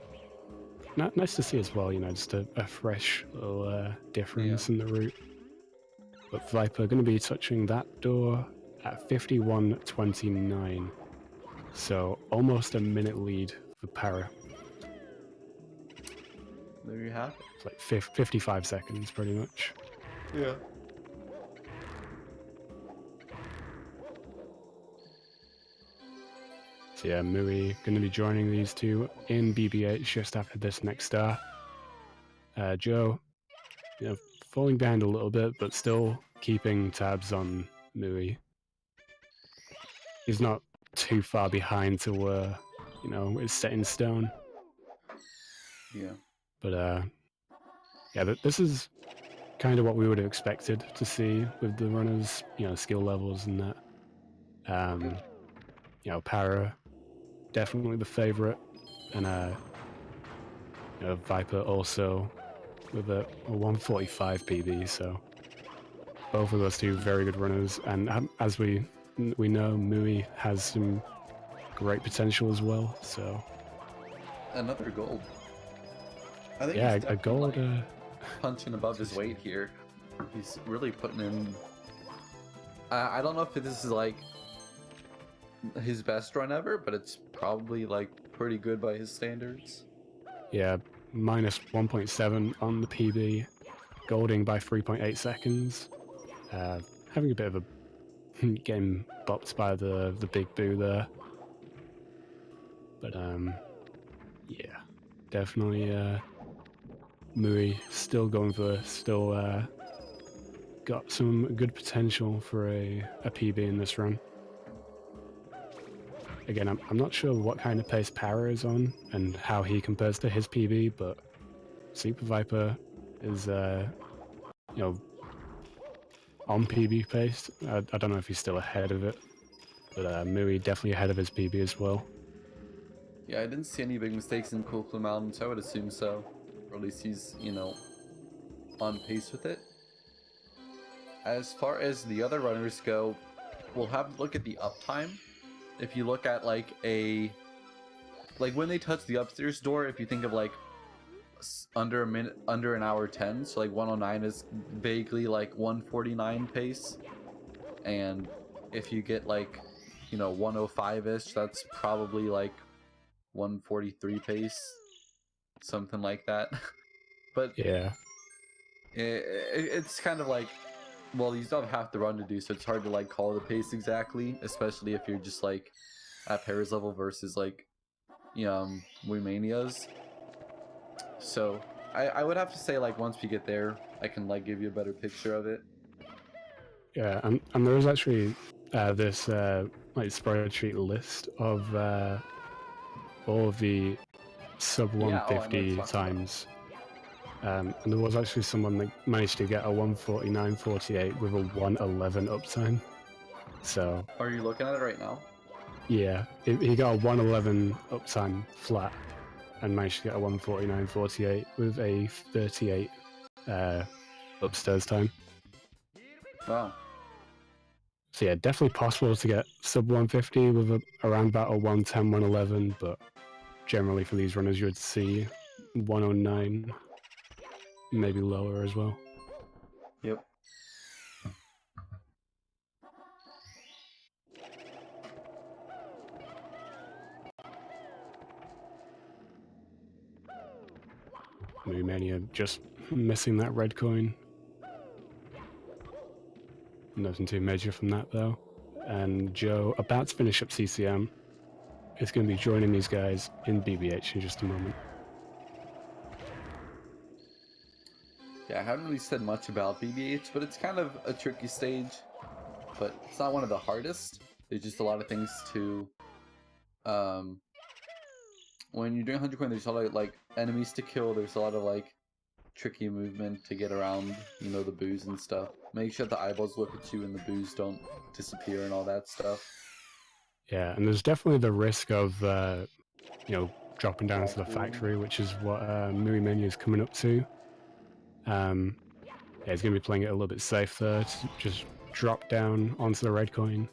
Nice to see as well, you know, just a fresh little difference in the route. But Viper going to be touching that door at 51:29, so almost a minute lead for Para. There you have it. It's like 55 seconds, pretty much. Yeah. So yeah, Mui going to be joining these two in BB8 just after this next star. Joe, you know, falling behind a little bit, but still keeping tabs on Mui. He's not too far behind to where, you know, it's set in stone. Yeah. But yeah, this is kind of what we would have expected to see with the runners, you know, skill levels and that. You know, Para, definitely the favorite, and you know, Viper also with a 145 PB, so both of those two very good runners, and as we know, Mui has some great potential as well, so Another gold. I think yeah, he's a gold definitely, punching above his weight here. He's really putting in. I don't know if this is like his best run ever, but it's probably like pretty good by his standards. yeah, minus 1.7 on the PB, golding by 3.8 seconds. Having a bit of a getting bopped by the big boo there, but yeah, definitely Mui still going for still got some good potential for a PB in this run. Again, I'm not sure what kind of pace Para is on and how he compares to his PB, but Super Viper is you know, on PB pace. I don't know if he's still ahead of it, but Mui definitely ahead of his PB as well. Yeah, I didn't see any big mistakes in Coquitlam Mountain, so I would assume so. Or at least he's, you know, on pace with it. As far as the other runners go, we'll have to look at the uptime. If you look at like when they touch the upstairs door, if you think of like under a minute, under an hour 10, so like 109 is vaguely like 149 pace, and if you get like, you know, 105-ish, that's probably like 143 pace, something like that. But yeah, It's kind of like, well, you still have half the run to do, so it's hard to like call the pace exactly, especially if you're just like at Paris level versus like Muimania's. So I would have to say like once we get there, I can like give you a better picture of it. Yeah, and there was actually this like spreadsheet list of all of the sub Yeah, oh, I know 150 what it's times. And there was actually someone that managed to get a 149.48 with a 111 uptime. So Are you looking at it right now? yeah, he got a 111 uptime flat and managed to get a 149.48 with a 38 upstairs time. Wow. So yeah, definitely possible to get sub 150 with around about a 110, 111, but generally for these runners you would see 109, maybe lower as well. Yep. Muimania just missing that red coin. Nothing too major from that though. And Joe, about to finish up CCM, is going to be joining these guys in BBH in just a moment. Yeah, I haven't really said much about BBH, but it's kind of a tricky stage. But it's not one of the hardest. There's just a lot of things to when you're doing 100 coin, there's a lot of like enemies to kill. There's a lot of like tricky movement to get around, you know, the boos and stuff. Make sure the eyeballs look at you and the boos don't disappear and all that stuff. Yeah, and there's definitely the risk of, you know, dropping down to the Factory. factory, which is what Muimania is coming up to. Yeah, he's going to be playing it a little bit safe there, to just drop down onto the red coin.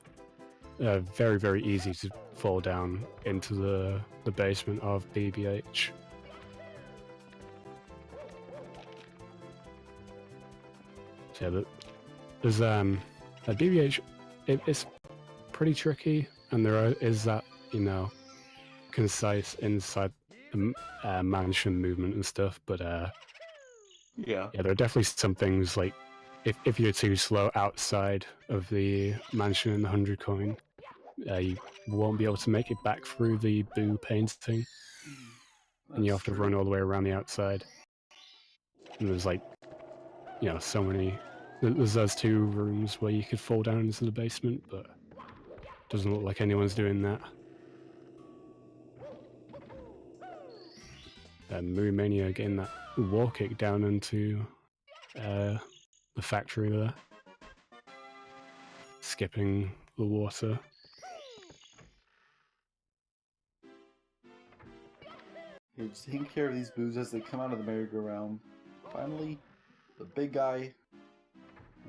Very, very easy to fall down into the basement of BBH. So yeah, there's at BBH, it's pretty tricky, and is that, you know, concise inside the mansion movement and stuff, but Yeah. yeah, there are definitely some things like if you're too slow outside of the mansion and the 100 coin, you won't be able to make it back through the boo painting, and you have to run all the way around the outside. And there's like, you know, so many. There's those two rooms where you could fall down into the basement, but doesn't look like anyone's doing that. Muimania getting that wall kick down into the factory there. Skipping the water. You're just taking care of these boos as they come out of the merry-go-round. Finally, the big guy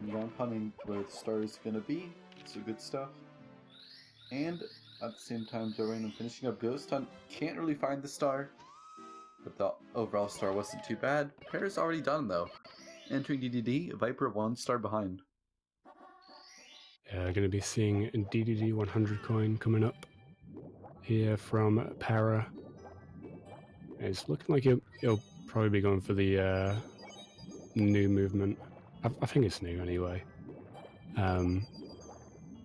and round hunting where the star is gonna be. So good stuff. And at the same time, Joe Random finishing up Ghost Hunt. Can't really find the star, but the overall star wasn't too bad. Pair's already done though. Entering DDD, Viper 1 star behind. Going to be seeing DDD 100 coin coming up here from Para. It's looking like he'll probably be going for the new movement. I think it's new anyway.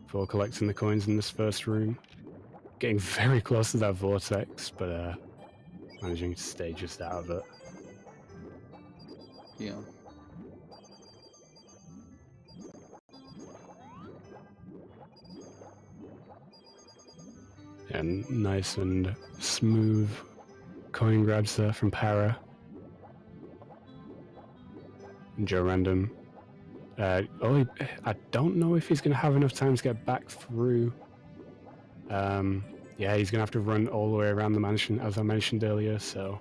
For collecting the coins in this first room. Getting very close to that vortex, but managing to stay just out of it. Yeah. And nice and smooth coin grabs there from Para. And Joe Random. I don't know if he's going to have enough time to get back through. Yeah, he's going to have to run all the way around the mansion, as I mentioned earlier, so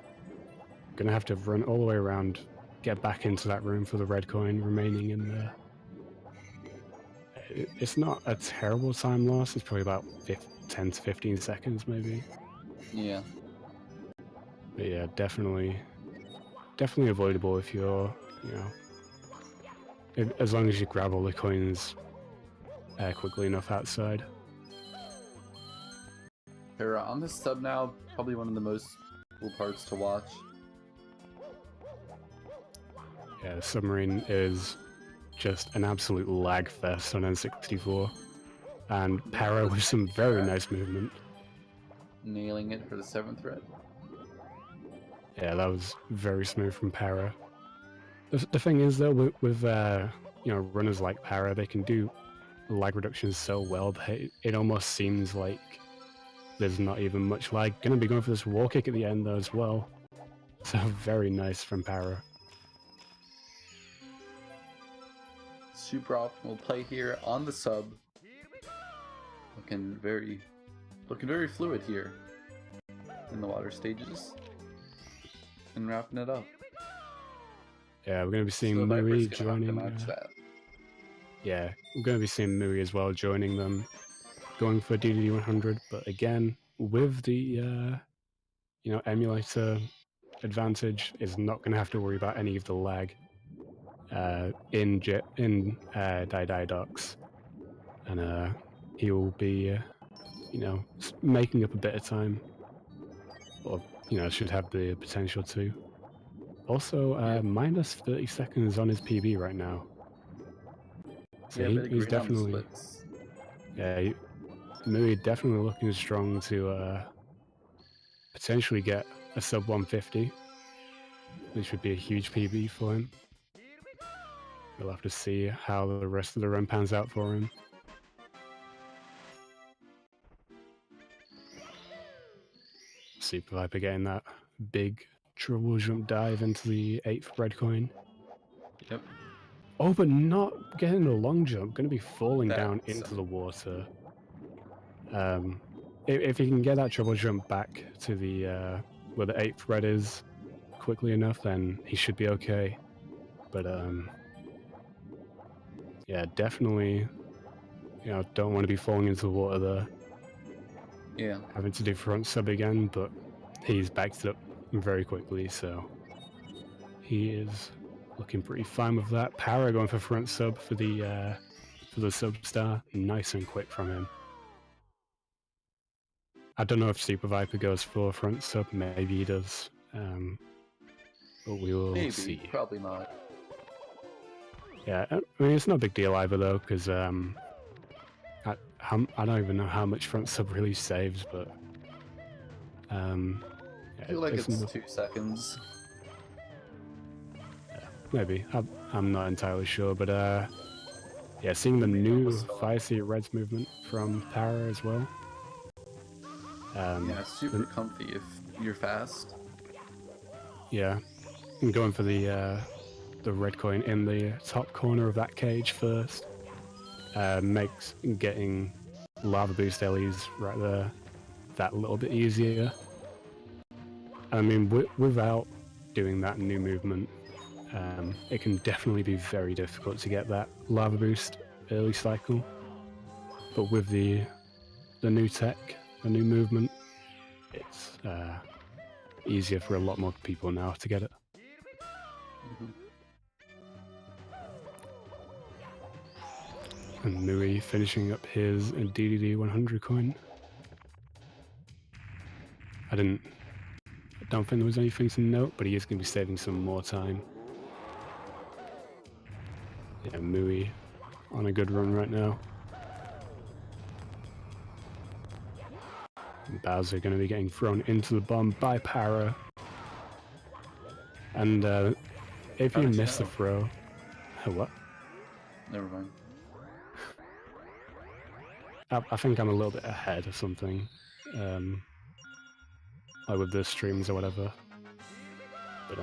going to have to run all the way around, get back into that room for the red coin remaining in there. It's not a terrible time loss, it's probably about 10 to 15 seconds maybe. Yeah. But yeah, definitely avoidable if you're, you know, as long as you grab all the coins quickly enough outside. They're on this sub now, probably one of the most cool parts to watch. Yeah, the submarine is just an absolute lag fest on N64. And Para with some very nice movement. Nailing it for the 7th red. Yeah, that was very smooth from Para. The thing is, though, with you know, runners like Para, they can do lag reductions so well that it almost seems like there's not even much lag. Gonna be going for this wall kick at the end, though, as well. So very nice from Para. Super optimal play here on the sub. Looking very fluid here in the water stages. And wrapping it up. Yeah, we're gonna be seeing So Mui Viper's gonna have to joining. match that. Yeah, we're gonna be seeing Mui as well joining them, going for DDD 100. But again, with the you know, emulator advantage, is not gonna have to worry about any of the lag in Dai Docks, and he will be you know, making up a bit of time, or you know, should have the potential to. Also, minus 30 seconds on his PB right now. So Yeah, he's definitely, splits. yeah, Mui definitely looking strong to potentially get a sub 150, which would be a huge PB for him. We'll have to see how the rest of the run pans out for him. Super Viper getting that big triple jump dive into the 8th red coin. Yep. Oh, but not getting a long jump. Going to be falling down That's into the water. If he can get that triple jump back to the where the 8th red is quickly enough, then he should be okay. But yeah, definitely, you know, don't want to be falling into the water there. Yeah. Having to do front sub again, but he's backed it up very quickly, so he is looking pretty fine with that. Para going for front sub for the sub star, nice and quick from him. I don't know if Super Viper goes for front sub, maybe he does, but we will see. Probably not. Yeah, I mean, it's no big deal either though, because I don't even know how much front sub really saves, but I feel like it's 2 seconds. Yeah, maybe. I'm not entirely sure, but yeah, seeing the new Fire Sea Reds movement from Para as well. Yeah, super comfy if you're fast. Yeah, and going for the red coin in the top corner of that cage first makes getting lava boost LEs right there that little bit easier. I mean, without doing that new movement, it can definitely be very difficult to get that lava boost early cycle. But with the new tech, the new movement, it's easier for a lot more people now to get it. And Mui finishing up his DDD 100 coin. I don't think there was anything to note, but he is going to be saving some more time. Yeah, Mui on a good run right now. And Bowser going to be getting thrown into the bomb by Para. And if you miss the throw... What? Never mind. I think I'm a little bit ahead or something. Like with the streams or whatever. But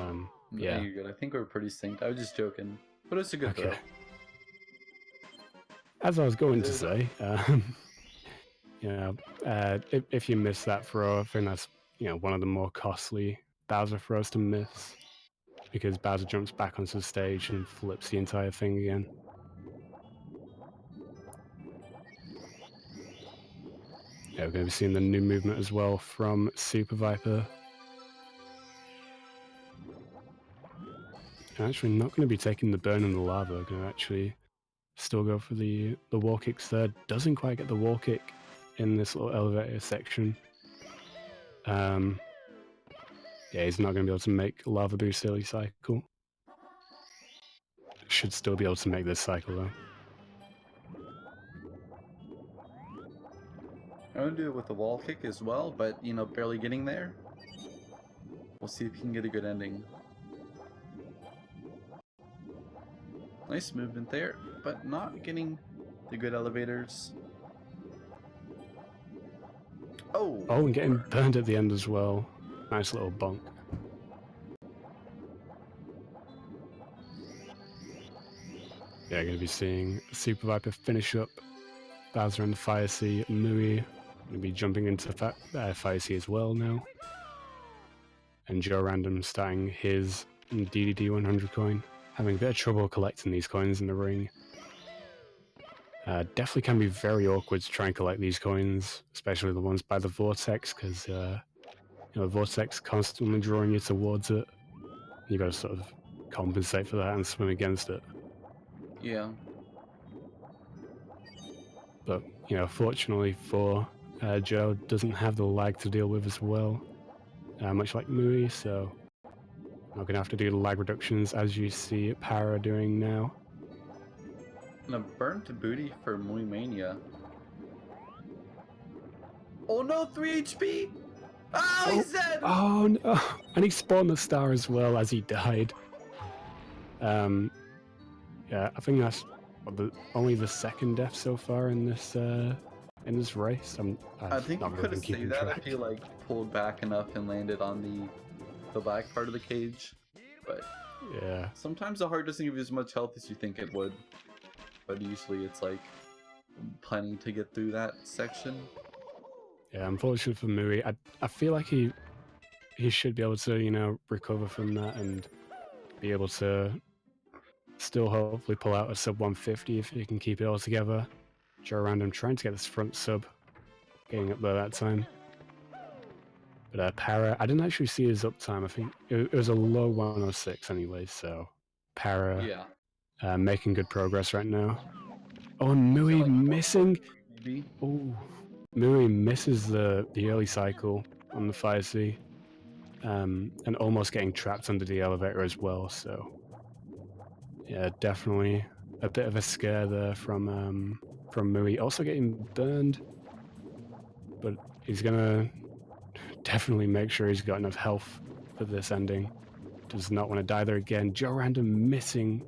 yeah. You're good. I think we're pretty synced. I was just joking. But it's a good throw. As I was going to say, you know, if you miss that throw, I think that's, you know, one of the more costly Bowser throws to miss, because Bowser jumps back onto the stage and flips the entire thing again. Yeah, we're going to be seeing the new movement as well from Super Viper. I'm actually not going to be taking the burn and the lava. We're going to actually still go for the wall kicks there. Doesn't quite get the wall kick in this little elevator section. Yeah, he's not going to be able to make lava boost early cycle. should still be able to make this cycle though. I'm gonna do it with a wall kick as well, but you know, barely getting there. We'll see if he can get a good ending. Nice movement there, but not getting the good elevators. Oh! Oh, and getting burned at the end as well. Nice little bonk. Yeah, going to be seeing Super Viper finish up Bowser and the Fire Sea. Mui going to be jumping into Fire Sea as well now. And Joe Random starting his DDD 100 coin. Having a bit of trouble collecting these coins in the ring. Definitely can be very awkward to try and collect these coins, especially the ones by the Vortex, because you know, Vortex constantly drawing you towards it. You got to sort of compensate for that and swim against it. Yeah. But, you know, fortunately for Joe, doesn't have the lag to deal with as well, much like Mui, so not going to have to do the lag reductions as you see Para doing now. And a burnt booty for Muimania. Oh no, 3 HP! Oh, he's dead! Oh no! And he spawned the star as well as he died. Yeah, I think that's only the second death so far in this race. I think you not could really have keeping saved that track. if he like pulled back enough and landed on the back part of the cage. But Yeah. sometimes the heart doesn't give you as much health as you think it would. But usually it's like planning to get through that section. Yeah, unfortunately for Mui, I feel like he should be able to, you know, recover from that and be able to still hopefully pull out a sub 150 if he can keep it all together. Joe Random trying to get this front sub, getting up there that time. But Para, I didn't actually see his uptime. I think it was a low 106 anyway, so Para Yeah. making good progress right now. Oh, and Mui like missing. Maybe. Oh, Mui misses the early cycle on the Fire Sea, and almost getting trapped under the elevator as well. So, yeah, definitely a bit of a scare there from Mui. Also getting burned, but he's gonna definitely make sure he's got enough health for this ending. Does not want to die there again. Joe Random missing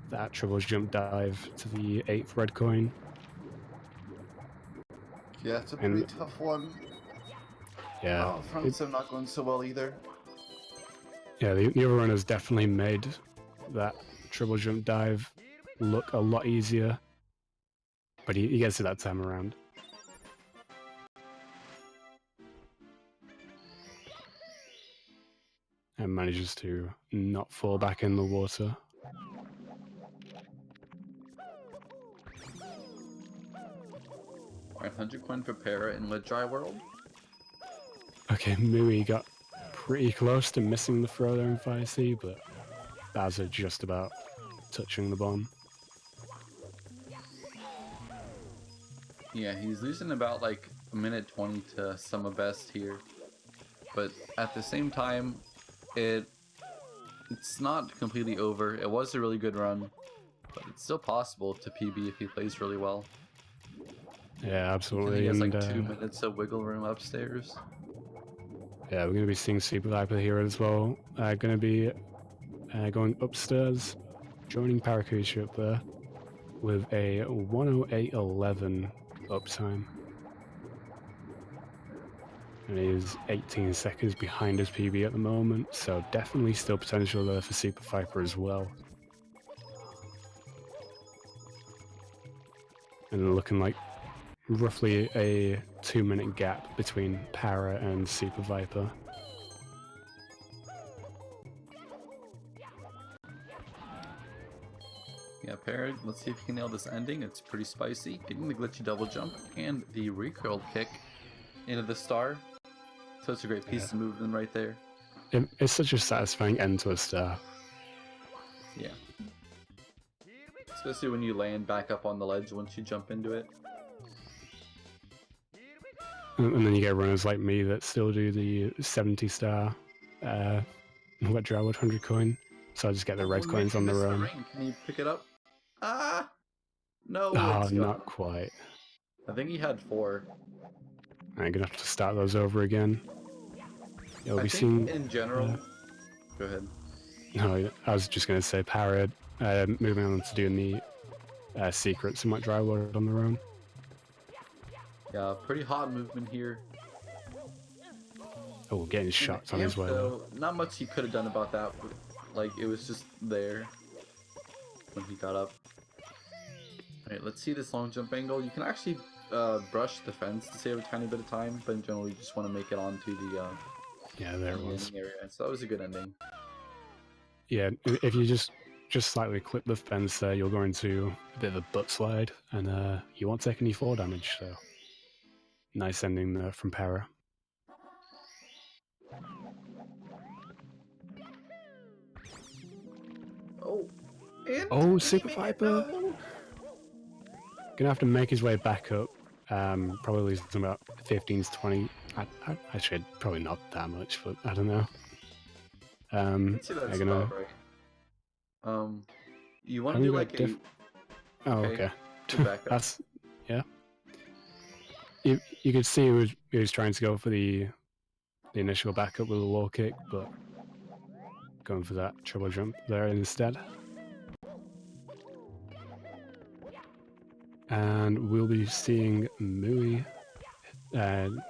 that triple jump dive to the 8th red coin. Yeah, it's a pretty tough one. Yeah. Oh, fronts are not going so well either. Yeah, the other runners definitely made that triple jump dive look a lot easier, but he gets it that time around. And manages to not fall back in the water. Alright, 100 coin for Para in the dry world. Okay, Mui got pretty close to missing the throw there in Fire Sea, but Bowser just about touching the bomb. Yeah, he's losing about like a minute 20 to Summer Best here. But at the same time, it's not completely over. It was a really good run, but it's still possible to PB if he plays really well. Yeah, absolutely. He has like 2 minutes of wiggle room upstairs. Yeah, we're going to be seeing Super Viper here as well. Going to be going upstairs, joining Paracusia up there with a 108.11 uptime. And he is 18 seconds behind his PB at the moment, so definitely still potential there for Super Viper as well. And looking like roughly a 2-minute gap between Para and Super Viper. Yeah, Para, let's see if he can nail this ending. It's pretty spicy. Getting the glitchy double jump and the recurled kick into the star. Such a great piece of movement right there. It's such a satisfying end to a star. Yeah. Especially when you land back up on the ledge once you jump into it. And then you get runners like me that still do the 70 star wet dry 100 coin. so I just get the red Oh, coins on missed their the own. ring. Can you pick it up? Ah! No, Oh, it's not gone. quite. I think he had 4. I'm gonna have to start those over again. You'll I be think seeing. in general... Go ahead. No, I was just gonna say Para moving on to doing the secrets and might dry load on their own. Yeah, pretty hot movement here. Oh, getting In shocked the on his amp, way though. though, not much he could have done about that. But, like, it was just there when he got up. Alright, let's see this long jump angle. You can actually brush the fence to save a tiny bit of time, but in general you just want to make it onto the Yeah, there it was. ending area. So that was a good ending. Yeah, if you just slightly clip the fence there, you'll go into a bit of a butt slide, and you won't take any fall damage. So nice ending there from Para. Oh, and Oh, he Super made it, Viper! no! Gonna have to make his way back up. Probably losing about 15 to 20. Actually, probably not that much, but I don't know. I'd say that's I'm gonna. about right. You want to Only do got like a... Oh, Okay. okay. Good backup. That's yeah. You could see he was trying to go for the initial backup with a low kick, but going for that treble jump there instead. And we'll be seeing Mui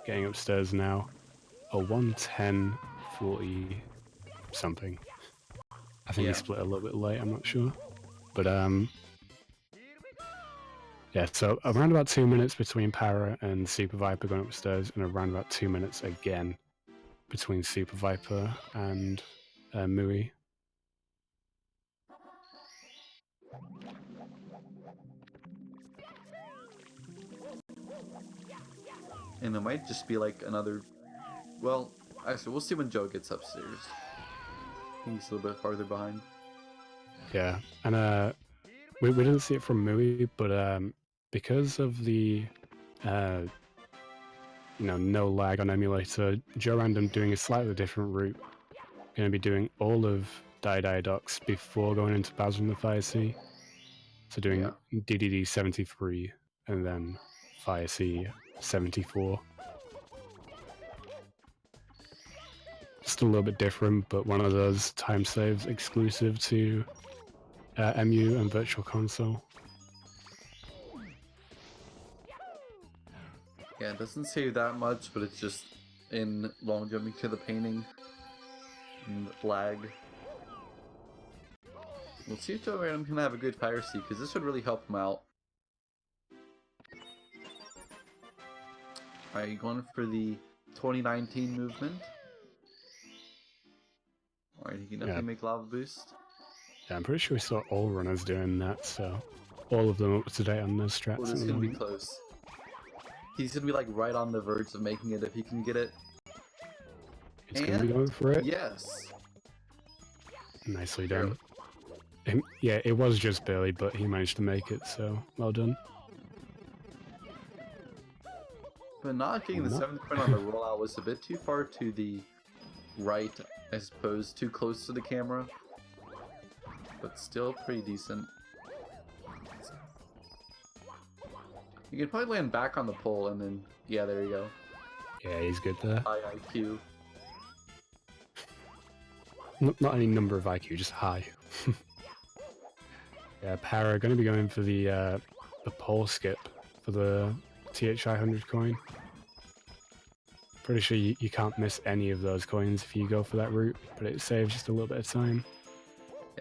getting upstairs now. A 110-40 something. I think he split a little bit late, I'm not sure. But yeah, so around about 2 minutes between Para and Super Viper going upstairs, and around about 2 minutes again between Super Viper and Mui. And it might just be like another... Well, actually, we'll see when Joe gets upstairs. I think he's a little bit farther behind. Yeah, and we didn't see it from Mui, but because of the no lag on emulator, Joe Random doing a slightly different route. Going to be doing all of Docs before going into Bowser in the Fire Sea. So doing DDD 73 and then Fire Sea 74. Just a little bit different, but one of those time saves exclusive to MU and Virtual Console. Yeah, it doesn't save that much, but it's just in long jumping to the painting and lag. We'll see if Joe Random can have a good Fire Sea, because this would really help him out. Are you going for the 2019 movement? Alright, he can definitely make Lava Boost. Yeah, I'm pretty sure we saw all runners doing that, so all of them up to date on those strats. Oh, this is gonna be close. He's gonna be like right on the verge of making it if he can get it. He's gonna be going for it. Yes. Nicely done. Yeah, it was just barely, but he managed to make it, so well done. But not getting the 7th point on the rollout was a bit too far to the right, I suppose, too close to the camera. But still pretty decent. You can probably land back on the pole and then, yeah, there you go. Yeah, he's good there. High IQ. Not any number of IQ, just high. Yeah, Para going to be going for the pole skip for the THI 100 coin. Pretty sure you can't miss any of those coins if you go for that route, but it saves just a little bit of time.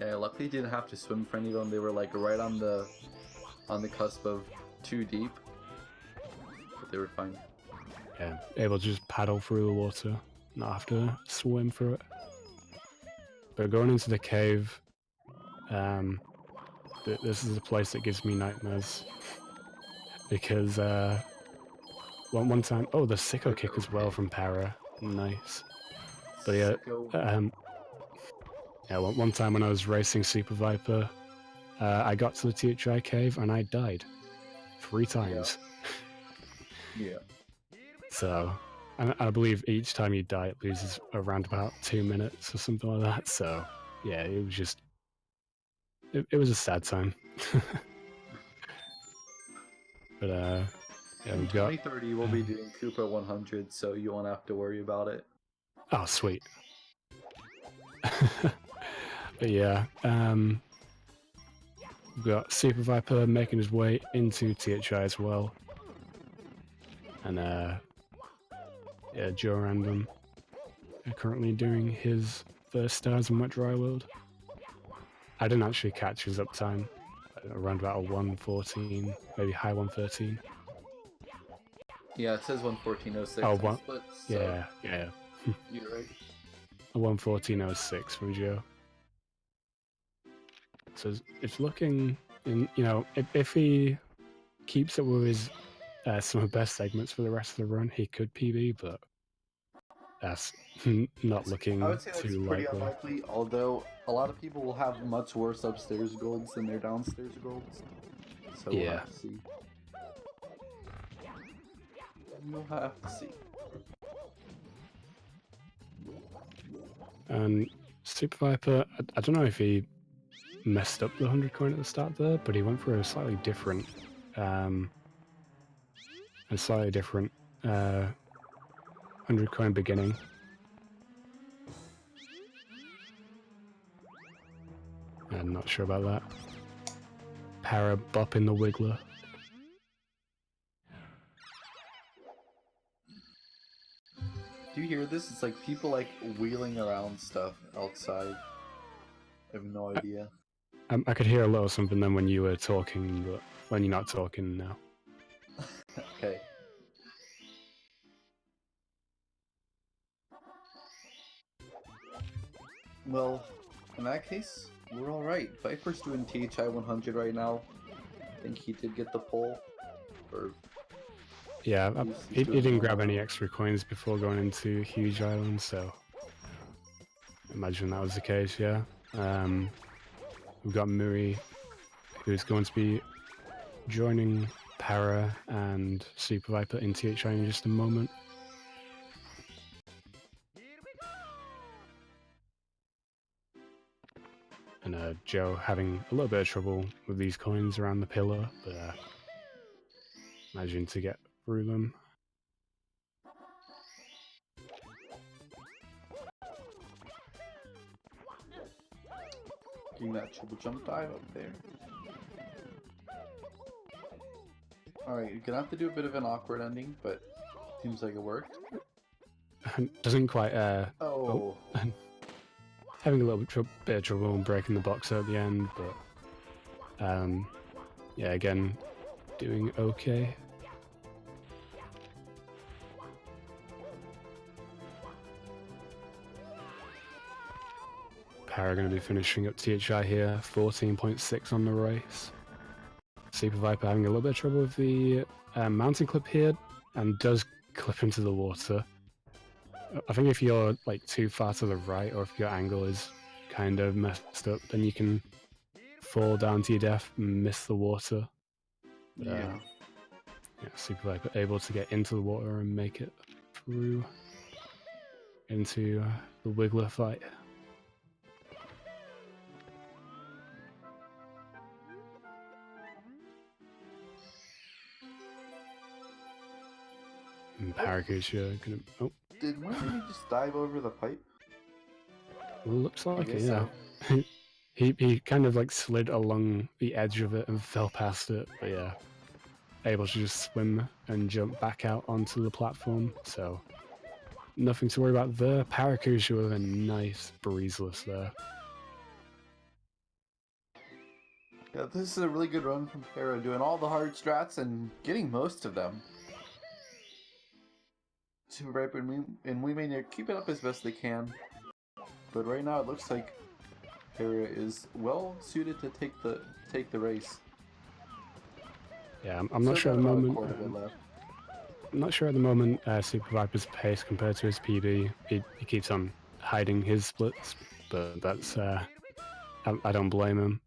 Yeah, luckily didn't have to swim for any of them. They were like right on the cusp of too deep, but they were fine. Yeah, able to just paddle through the water, not have to swim through it. But going into the cave, this is a place that gives me nightmares because one time, oh, the sicko kick as well from Para, nice. But yeah, one time when I was racing Super Viper, I got to the THI cave and I died 3 times. Yeah. So, and I believe each time you die, it loses around about 2 minutes or something like that. So, yeah, it was just it was a sad time. But yeah, In we've got 2030, we'll be doing Koopa 100, so you won't have to worry about it. oh sweet. But yeah, we've got Super Viper making his way into THI as well, and yeah, Joe Random currently doing his first stars in Wet Dry World. I didn't actually catch his uptime, around about a 114, maybe high 113. Yeah, it says 114.06 Oh, on one, splits, yeah, so yeah, you're right. a 114.06 from Joe. So it's looking, in, you know, if he keeps up with his some of the best segments for the rest of the run, he could PB, but that's not looking I would say that's too pretty likely. unlikely, although a lot of people will have much worse upstairs golds than their downstairs golds. So we'll Yeah. have to see. We'll have to see. And Super Viper, I don't know if he messed up the 100 coin at the start there, but he went for a slightly different 100 coin beginning. I'm not sure about that. Para bopping the Wiggler. Do you hear this? It's like people like wheeling around stuff outside. I have no idea. I could hear a little something then when you were talking, but when you're not talking now. Okay. Well, in that case, we're alright. Viper's doing THI 100 right now. I think he did get the pull. Or Yeah, he doing didn't well. grab any extra coins before going into Huge Island, so I imagine that was the case, yeah. We've got Muri, who's going to be joining Para and Super Viper in THI in just a moment. And Joe having a little bit of trouble with these coins around the pillar, but managing to get through them. Doing that triple jump dive up there. Alright, you're gonna have to do a bit of an awkward ending, but seems like it worked. Doesn't quite Oh. having a little bit of trouble breaking the box at the end, but yeah, again, doing okay. Para going to be finishing up THI here, 14.6 on the race. Super Viper having a little bit of trouble with the mountain clip here, and does clip into the water. I think if you're like too far to the right, or if your angle is kind of messed up, then you can fall down to your death and miss the water. But, Yeah. yeah, Super Viper able to get into the water and make it through into the Wiggler fight. And Paracusia gonna. Oh, Did Muimania just dive over the pipe? looks like it, guess yeah. so. He kind of like slid along the edge of it and fell past it, but yeah, able to just swim and jump back out onto the platform, so nothing to worry about there. Paracusia with a nice breezeless there. Yeah, this is a really good run from Para, doing all the hard strats and getting most of them. Super Viper and Muimania keep it up as best they can, but right now it looks like Para is well suited to take the race. Yeah, I'm not sure at the Got about a moment. quarter of it left. I'm not sure at the moment Super Viper's pace compared to his PB. He keeps on hiding his splits, but that's I don't blame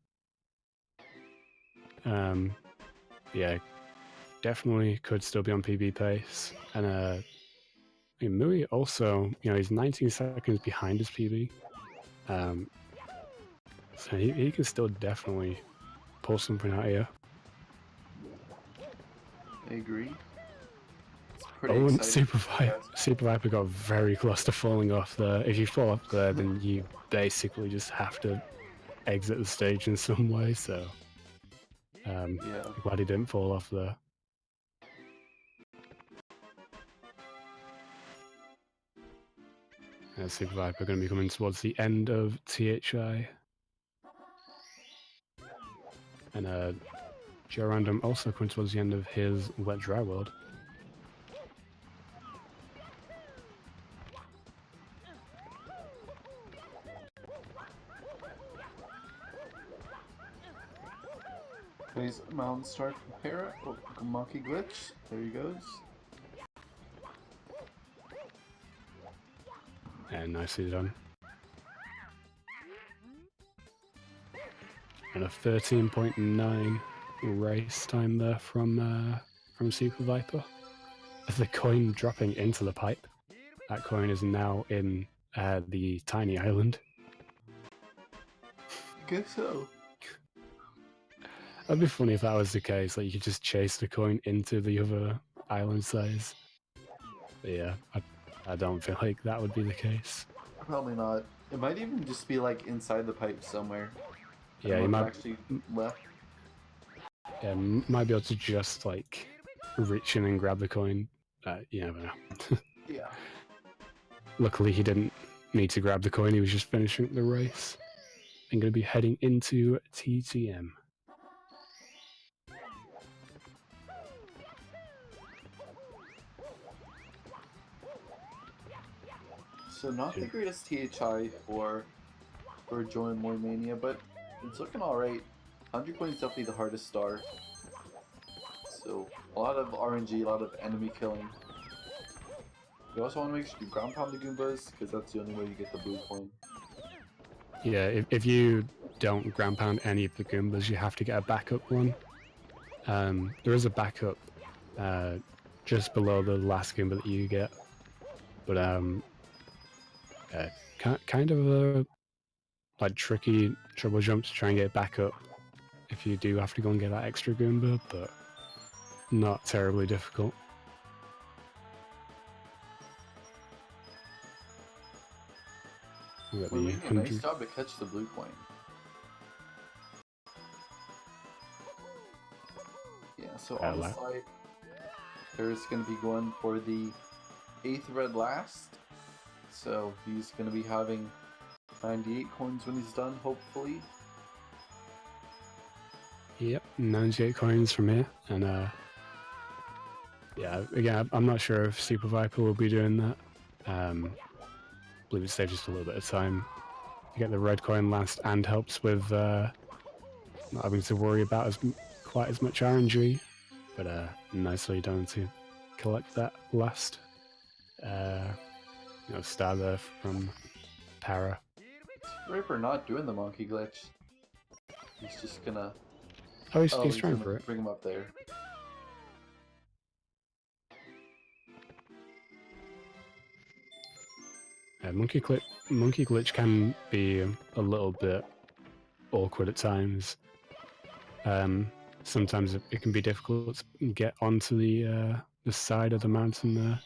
him. Yeah, definitely could still be on PB pace, and Mui also, you know, he's 19 seconds behind his PB. So he can still definitely pull something out here. I agree. It's pretty Oh, and exciting. Super Viper got very close to falling off there. If you fall off there, then you basically just have to exit the stage in some way, so... I'm glad he didn't fall off there. Super Viper going to be coming towards the end of THI. And Joe Random also coming towards the end of his Wet Dry World. Plays Mountain Star from Para. Oh, Monkey Glitch. There he goes. And nicely done. And a 13.9 race time there from Super Viper. The coin dropping into the pipe. That coin is now in the tiny island. I guess so. That'd be funny if that was the case, like you could just chase the coin into the other island size. But yeah, I don't feel like that would be the case. Probably not. It might even just be like inside the pipe somewhere. Yeah, you might actually left. Yeah, might be able to just like reach in and grab the coin. You never know. Yeah. Luckily, he didn't need to grab the coin. He was just finishing the race. I'm going to be heading into TTM. So not the greatest THI for join Muimania, but it's looking alright. 100 coins is definitely the hardest star. So a lot of RNG, a lot of enemy killing. You also want to make sure you ground pound the Goombas, because that's the only way you get the blue coin. Yeah, if you don't ground pound any of the Goombas, you have to get a backup one. There is a backup just below the last Goomba that you get. But kind of a like tricky trouble jump to try and get back up if you do have to go and get that extra Goomba, but not terribly difficult. Nice job to catch the blue coin. Yeah, so on the side, there's going to be going for the 8th red last. So he's going to be having 98 coins when he's done, hopefully. Yep, 98 coins from here. And yeah, again, I'm not sure if Super Viper will be doing that. I believe it saves just a little bit of time to get the red coin last and helps with not having to worry about quite as much RNG. But nicely done to collect that last star there from Para. Rareware not doing the monkey glitch. He's just gonna... Oh, he's trying for it. Bring him up there. Monkey glitch can be a little bit awkward at times. Sometimes it can be difficult to get onto the side of the mountain there.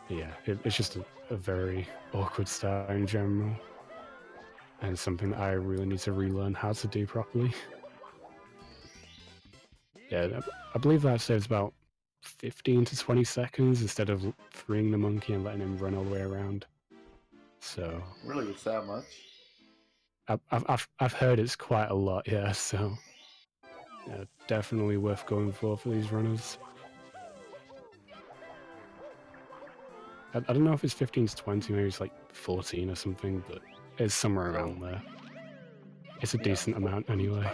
Yeah, it's just a very awkward start in general, and something that I really need to relearn how to do properly. Yeah, I believe that saves about 15 to 20 seconds instead of freeing the monkey and letting him run all the way around. So really, it's that much? I've heard it's quite a lot, yeah. So yeah, definitely worth going for these runners. I don't know if it's 15 to 20, maybe it's like 14 or something, but it's somewhere around there. It's a decent amount anyway.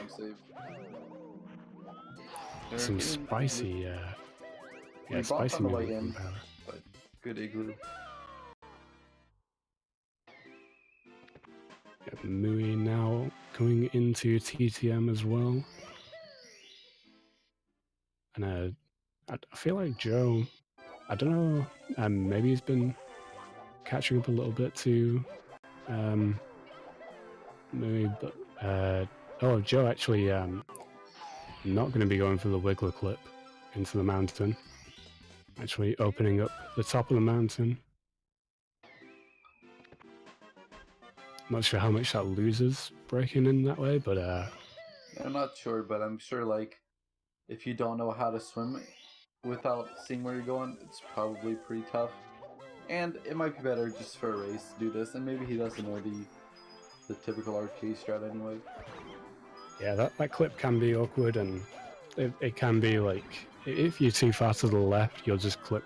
Some spicy, spicy movement from Power. But good igloo. Mui now going into TTM as well. And I feel like Joe, I don't know, maybe he's been catching up a little bit to Maybe, but oh, Joe actually not going to be going for the Wiggler clip into the mountain. Actually opening up the top of the mountain. Not sure how much that loses breaking in that way, but I'm not sure, but I'm sure like if you don't know how to swim without seeing where you're going, it's probably pretty tough. And it might be better just for a race to do this, and maybe he doesn't know the typical RTA strat anyway. yeah, that clip can be awkward, and it can be like if you're too far to the left, you'll just clip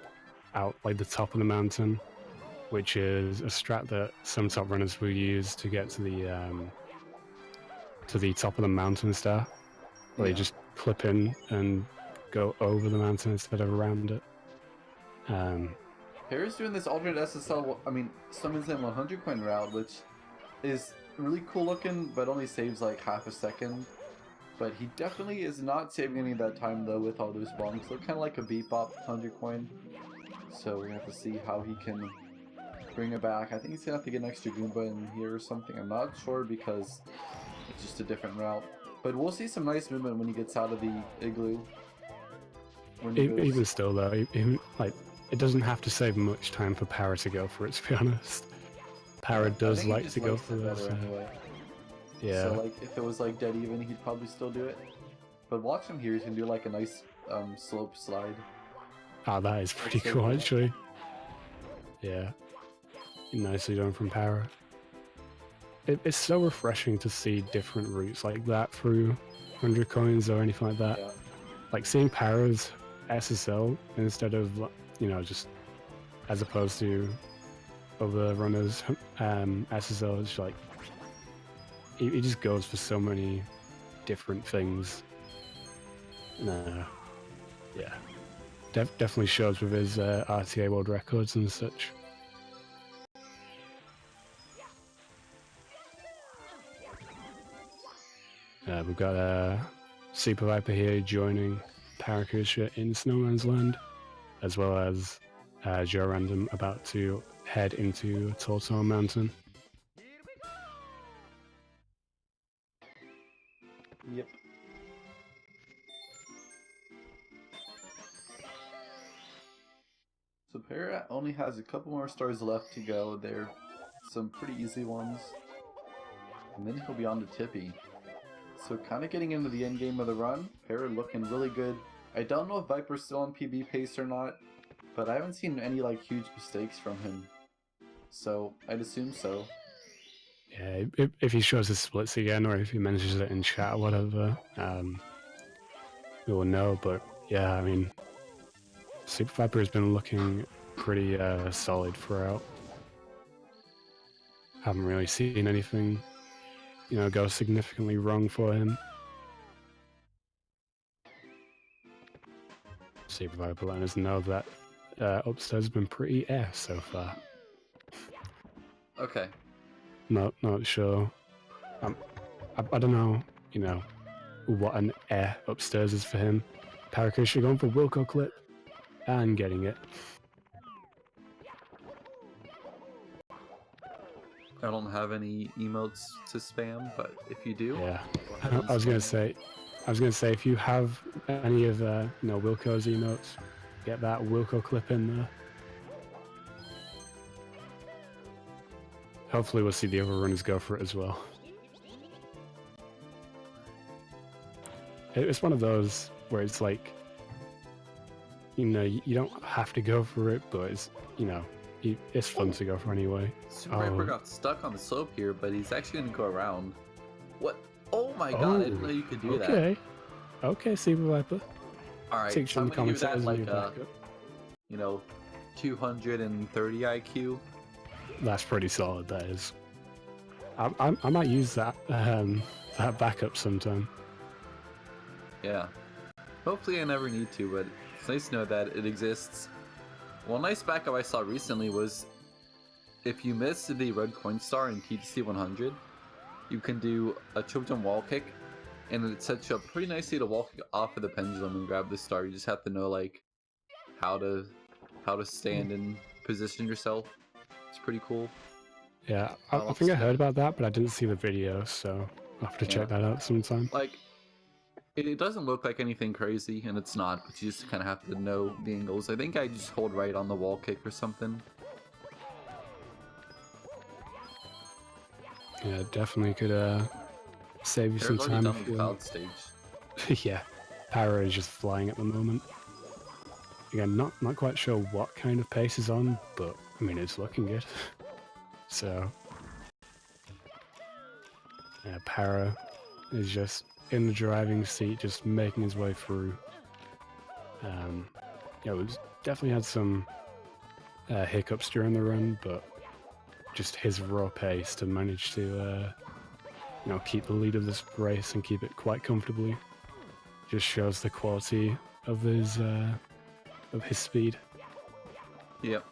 out like the top of the mountain, which is a strat that some top runners will use to get to the top of the mountain star, where you just clip in and go over the mountain instead of around it. Para's doing this alternate SSL, summons in 100 coin route, which is really cool looking, but only saves like half a second. But he definitely is not saving any of that time though with all those bombs. So kind of like a beat bop 100 coin. So we're gonna have to see how he can bring it back. I think he's gonna have to get an extra Goomba in here or something. I'm not sure because it's just a different route. But we'll see some nice movement when he gets out of the igloo. Even still though, like it doesn't have to save much time for Para to go for it, to be honest. Para does like to go for this. Anyway. Yeah. So like if it was like dead even, he'd probably still do it. But watch him here, he's gonna do like a nice slope slide. Oh, that is pretty cool actually. Yeah. Nicely done from Para. It's so refreshing to see different routes like that through 100 coins or anything like that. Yeah. Like seeing Para's SSL instead of, you know, just as opposed to other runners SSL, is like he just goes for so many different things. Yeah, definitely shows with his RTA world records and such. We've got Super Viper here joining Paracusia in Snowman's Land, as well as Joe Random about to head into Tortor Mountain. Yep. So Para only has a couple more stars left to go. They're some pretty easy ones. And then he'll be on to Tippy. So kind of getting into the end game of the run. Para looking really good. I don't know if Viper's still on PB pace or not, but I haven't seen any like huge mistakes from him. So I'd assume so. Yeah, if he shows his splits again, or if he mentions it in chat or whatever, we will know. But yeah, I mean, Super Viper has been looking pretty solid throughout. Haven't really seen anything, you know, go significantly wrong for him. Super Viper letting us know that upstairs has been pretty so far. Okay. Not sure. I don't know, you know, what an upstairs is for him. Paracusia going for Wilco clip and getting it. I don't have any emotes to spam, but if you do, Yeah, go ahead and I was gonna spam. say if you have any of you know, Wilco's emotes, get that Wilco clip in there. Hopefully we'll see the other runners go for it as well. It's one of those where it's like, you know, you don't have to go for it, but it's, you know, it's fun to go for anyway. Super Viper got stuck on the slope here, but he's actually going to go around. What? Oh my god, I didn't know you could do that. Okay, Super Viper. Alright, Teach so I'm the going to give that commentators like and a, you know, 230 IQ. That's pretty solid, that is. I might use that that backup sometime. Yeah. Hopefully I never need to, but it's nice to know that it exists. One nice backup I saw recently was if you miss the red coin star in TTC 100, you can do a triple jump wall kick, and it sets you up pretty nicely to wall kick off of the pendulum and grab the star. You just have to know like how to stand and position yourself. It's pretty cool. Yeah, I think I heard about that, but I didn't see the video, so I'll have to check that out sometime. Like, it doesn't look like anything crazy, and it's not, but you just kind of have to know the angles. I think I just hold right on the wall kick or something. Yeah, definitely could save you some time if the you... cloud stage. Yeah, Para is just flying at the moment. Again, not quite sure what kind of pace is on, but I mean, it's looking good. So, yeah, Para is just in the driving seat, just making his way through. Yeah, we've definitely had some hiccups during the run, but just his raw pace to manage to, you know, keep the lead of this race and keep it quite comfortably just shows the quality of his speed. Yep.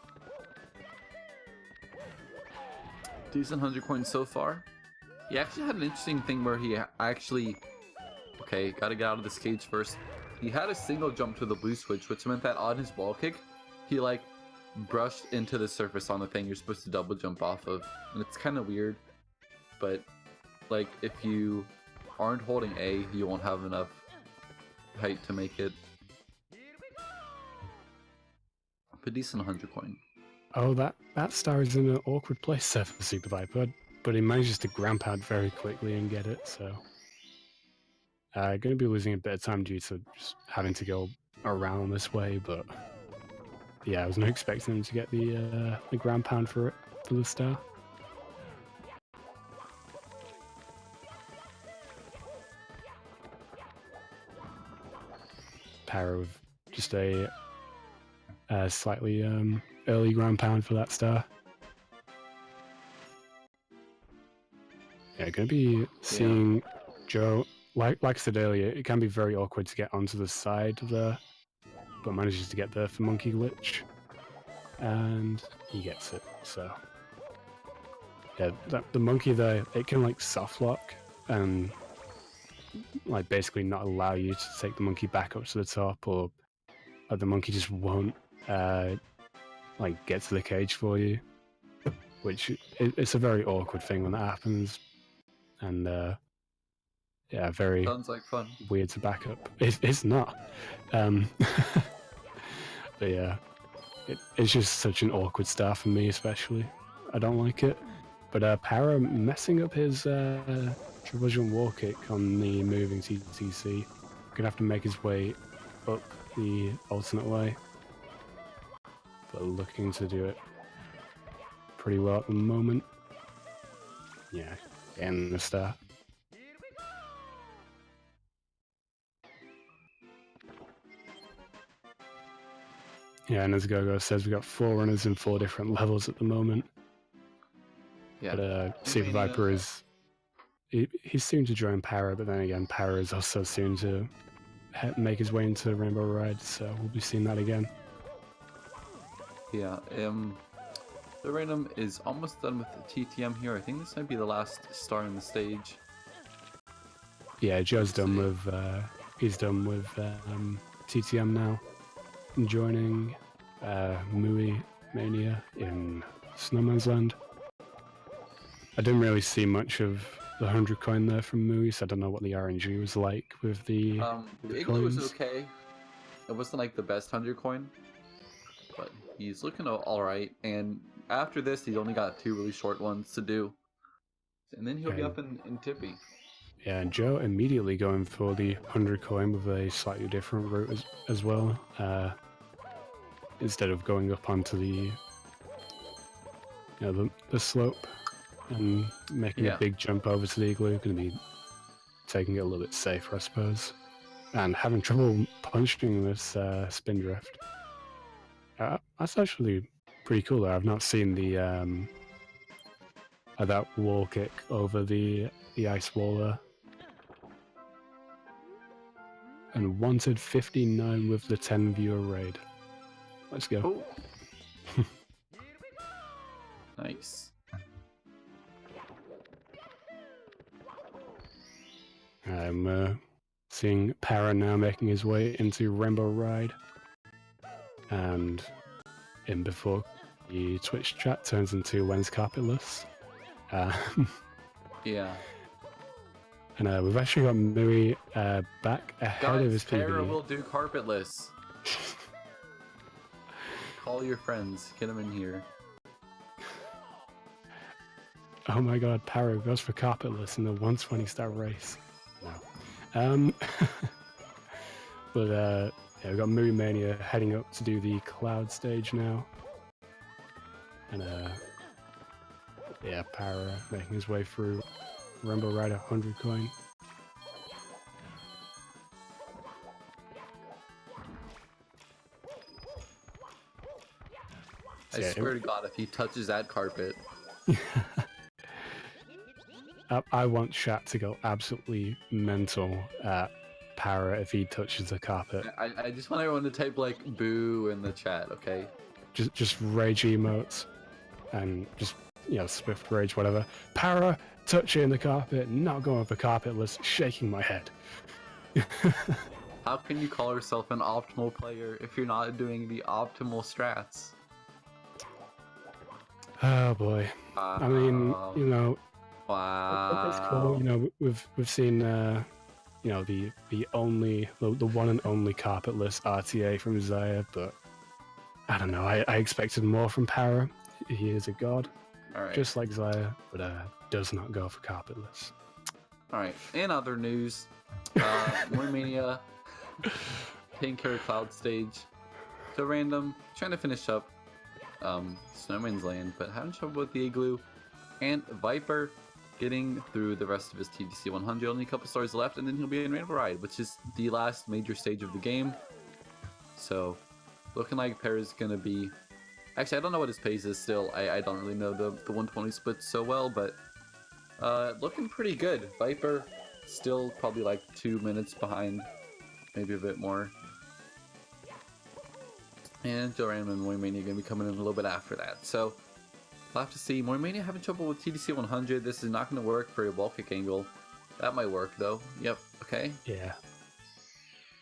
Decent 100 coins so far. He actually had an interesting thing where he actually... Okay, gotta get out of this cage first. He had a single jump to the blue switch, which meant that on his wall kick, he like brushed into the surface on the thing you're supposed to double jump off of. And it's kind of weird, but like if you aren't holding A, you won't have enough height to make it. A decent 100 coin. Oh, that star is in an awkward place there for Super Viper, but he manages to grab out very quickly and get it, so... going to be losing a bit of time due to just having to go around this way, but... Yeah, I was not expecting him to get the ground pound for the star. Para with just a slightly early ground pound for that star. Yeah, going to be seeing Joe, like I said earlier, it can be very awkward to get onto the side there, but manages to get there for Monkey Glitch, and he gets it, so... Yeah, the monkey there, it can like soft lock, and like basically not allow you to take the monkey back up to the top, or the monkey just won't like get to the cage for you, which it's a very awkward thing when that happens, and yeah, very Sounds like fun. Weird to back up. It's not, but yeah, it's just such an awkward start for me, especially. I don't like it, but Para messing up his triple jump wall kick on the moving TTC. Gonna have to make his way up the alternate way, but looking to do it pretty well at the moment. Yeah, getting the star. Yeah, and as Gogo says, we've got 4 runners in 4 different levels at the moment. Yeah. But Super Viper is... He's soon to join Para, but then again, Para is also soon to make his way into Rainbow Ride, so we'll be seeing that again. Yeah, the random is almost done with the TTM here. I think this might be the last star in the stage. Yeah, Joe's done with... he's done with TTM now. Joining Muimania in Snowman's Land. I didn't really see much of the 100 coin there from Mui, so I don't know what the RNG was like with the Igloo was okay. It wasn't like the best 100 coin, but he's looking alright, and after this he's only got 2 really short ones to do. And then he'll be up in Tippy. Yeah, and Joe immediately going for the 100 coin with a slightly different route as well. Instead of going up onto the, the slope and making a big jump over to the igloo, going to be taking it a little bit safer, I suppose, and having trouble punching this spin drift. That's actually pretty cool. Though. I've not seen the that wall kick over the ice wall there. And wanted 59 with the 10 viewer raid. Let's go. Oh. Nice. I'm seeing Para now making his way into Rainbow Ride. And in before the Twitch chat turns into When's Carpetless. Yeah. And we've actually got Mui back ahead of Guys, his Para PB. will do carpetless. Call your friends. Get them in here. Oh my god, Para goes for carpetless in the 120-star race. No. But yeah, we've got Muimania heading up to do the cloud stage now. And yeah, Para making his way through Rainbow Rider 100 coin. I swear to God, if he touches that carpet. I want chat to go absolutely mental at Para if he touches the carpet. I just want everyone to type like boo in the chat, okay? Just rage emotes and just, you know, swift rage, whatever. Para touching the carpet, not going for carpetless, shaking my head. How can you call yourself an optimal player if you're not doing the optimal strats? Oh boy. I mean, you know, it's cool. You know, we've seen you know, the one and only carpetless RTA from Zaya, but I don't know. I expected more from Para. He is a god, just like Zaya, but does not go for carpetless. All right. In other news, Muimania taking care of Cloud Stage. So random, trying to finish up Snowman's Land, but having trouble with the Igloo, and Viper getting through the rest of his TDC 100. Only a couple stars left, and then he'll be in Rainbow Ride, which is the last major stage of the game. So, looking like Para's gonna be... Actually, I don't know what his pace is still. I don't really know the 120 split so well, but looking pretty good. Viper still probably like 2 minutes behind, maybe a bit more. And Joran and Muimania are gonna be coming in a little bit after that. So, we'll have to see. Muimania having trouble with TDC 100. This is not going to work for a wall kick angle. That might work though. Yep. Okay. Yeah.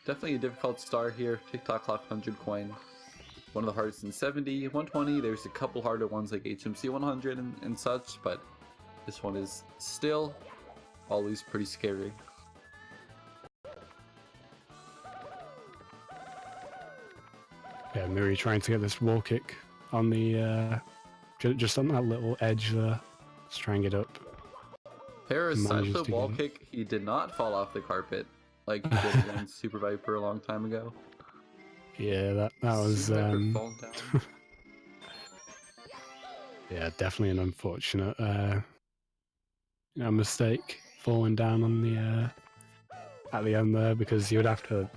Definitely a difficult star here. TikTok clock 100 coin. One of the hardest in 70, 120. There's a couple harder ones like HMC 100 and such, but this one is still always pretty scary. Yeah, Miri trying to get this wall kick on the just on that little edge there. Let's try and get up. Para's side flip wall kick, he did not fall off the carpet like he did against Super Viper a long time ago. Yeah, that was yeah, definitely an unfortunate you know, mistake falling down on the at the end there, because you would have to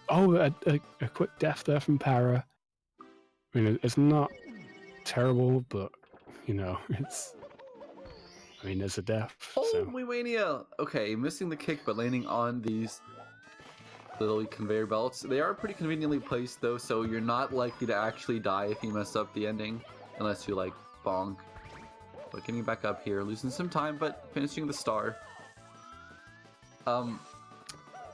a quick death there from Para. I mean, it's not terrible, but you know, I mean, it's a death. Oh, so. Muimania! Okay, missing the kick, but landing on these little conveyor belts. They are pretty conveniently placed though, so you're not likely to actually die if you mess up the ending, unless you like bonk. But getting back up here, losing some time, but finishing the star.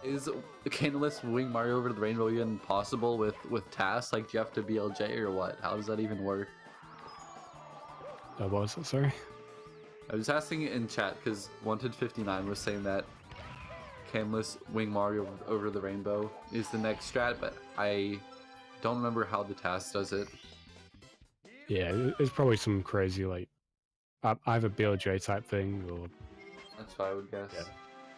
Is Canalist Wing Mario over the Rainbow even possible with tasks? Like, do you have to BLJ or what? How does that even work? What was it? Sorry? I was asking in chat because Wanted59 was saying that Canalist Wing Mario over the Rainbow is the next strat, but I don't remember how the task does it. Yeah, it's probably some crazy, like, either BLJ type thing or... That's what I would guess. Yeah.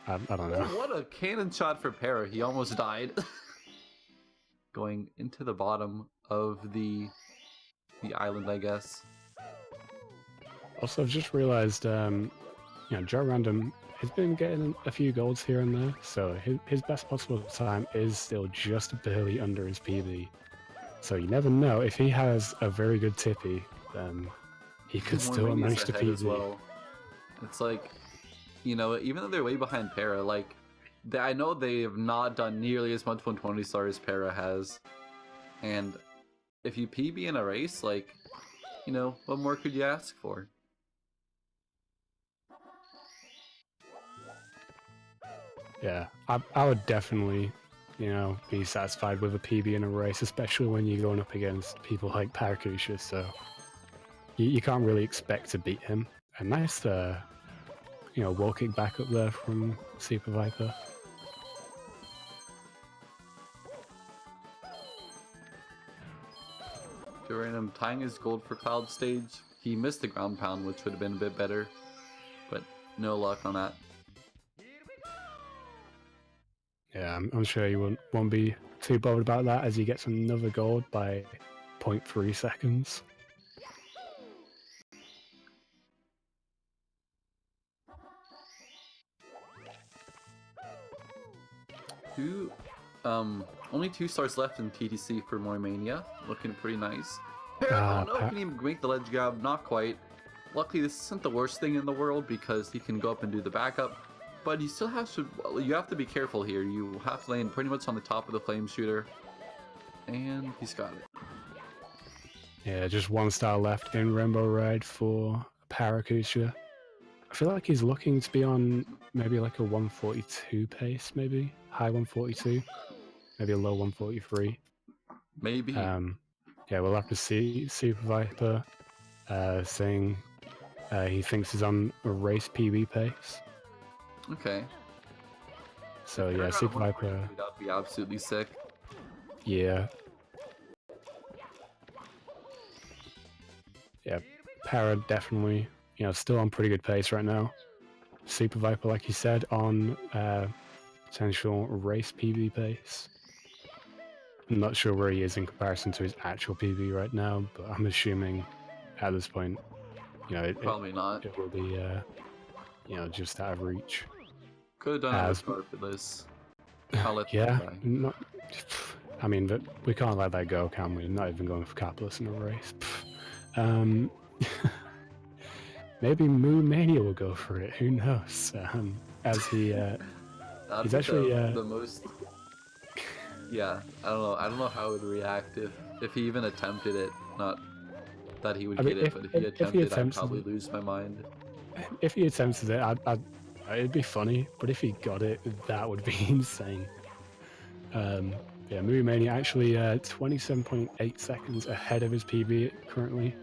I don't know. Oh, what a cannon shot for Para. He almost died. Going into the bottom of the island, I guess. Also, I've just realized, you know, Joe Random has been getting a few golds here and there, so his best possible time is still just barely under his PB. So you never know, if he has a very good tippy, then he could still manage to PB. As well. It's like, you know, even though they're way behind Para, like, I know they have not done nearly as much 120 star as Para has. And if you PB in a race, like, you know, what more could you ask for? Yeah, I would definitely, you know, be satisfied with a PB in a race, especially when you're going up against people like Paracusia, so you can't really expect to beat him. a nice, wall kick back up there from Super Viper. During him tying his gold for Cloud stage, he missed the ground pound, which would have been a bit better, but no luck on that. Yeah, I'm sure you won't be too bothered about that as he gets another gold by 0.3 seconds. Only 2 stars left in TTC for Muimania, looking pretty nice. Oh no, can he make the ledge grab? Not quite. Luckily, this isn't the worst thing in the world because he can go up and do the backup, but you still have to. You have to be careful here. You have to land pretty much on the top of the flame shooter, and he's got it. Yeah, just 1 star left in Rainbow Ride for Paracusia. I feel like he's looking to be on maybe like a 142 pace, maybe high 142, maybe a low 143. Maybe. Yeah, we'll have to see. Super Viper saying he thinks he's on a race PB pace. Okay. So yeah, Super Viper. That'd be absolutely sick. Yeah. Yeah, Para definitely, still on pretty good pace right now. Super Viper, like you said, on potential race PB pace. I'm not sure where he is in comparison to his actual PB right now, but I'm assuming at this point, Probably not. It will be, just out of reach. Could have done a start for this. I'll let yeah, I mean, but we can't let that go, can we? Not even going for capless in a race. Maybe Muimania will go for it. Who knows? As he, he's actually the most. Yeah, I don't know how he would react if he even attempted it. Not that he would get it, but if he attempted, I'd probably lose my mind. If he attempted it, it'd be funny. But if he got it, that would be insane. Yeah, Muimania actually 27.8 seconds ahead of his PB currently.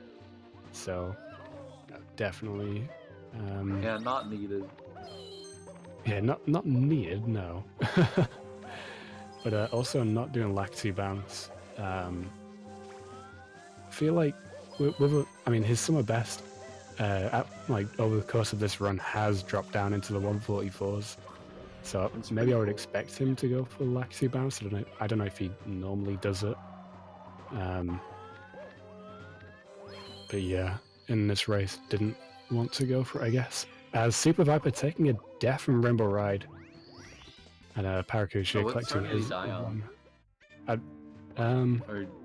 So definitely. Yeah, not needed. Yeah, not needed, no. But also not doing Lacti bounce. I feel like his summer best over the course of this run has dropped down into the 144s. So maybe I would expect him to go for Lacti bounce. I don't know if he normally does it. But yeah, in this race, didn't want to go for it, I guess. As Super Viper taking a death from Rainbow Ride. And Paracusia collecting his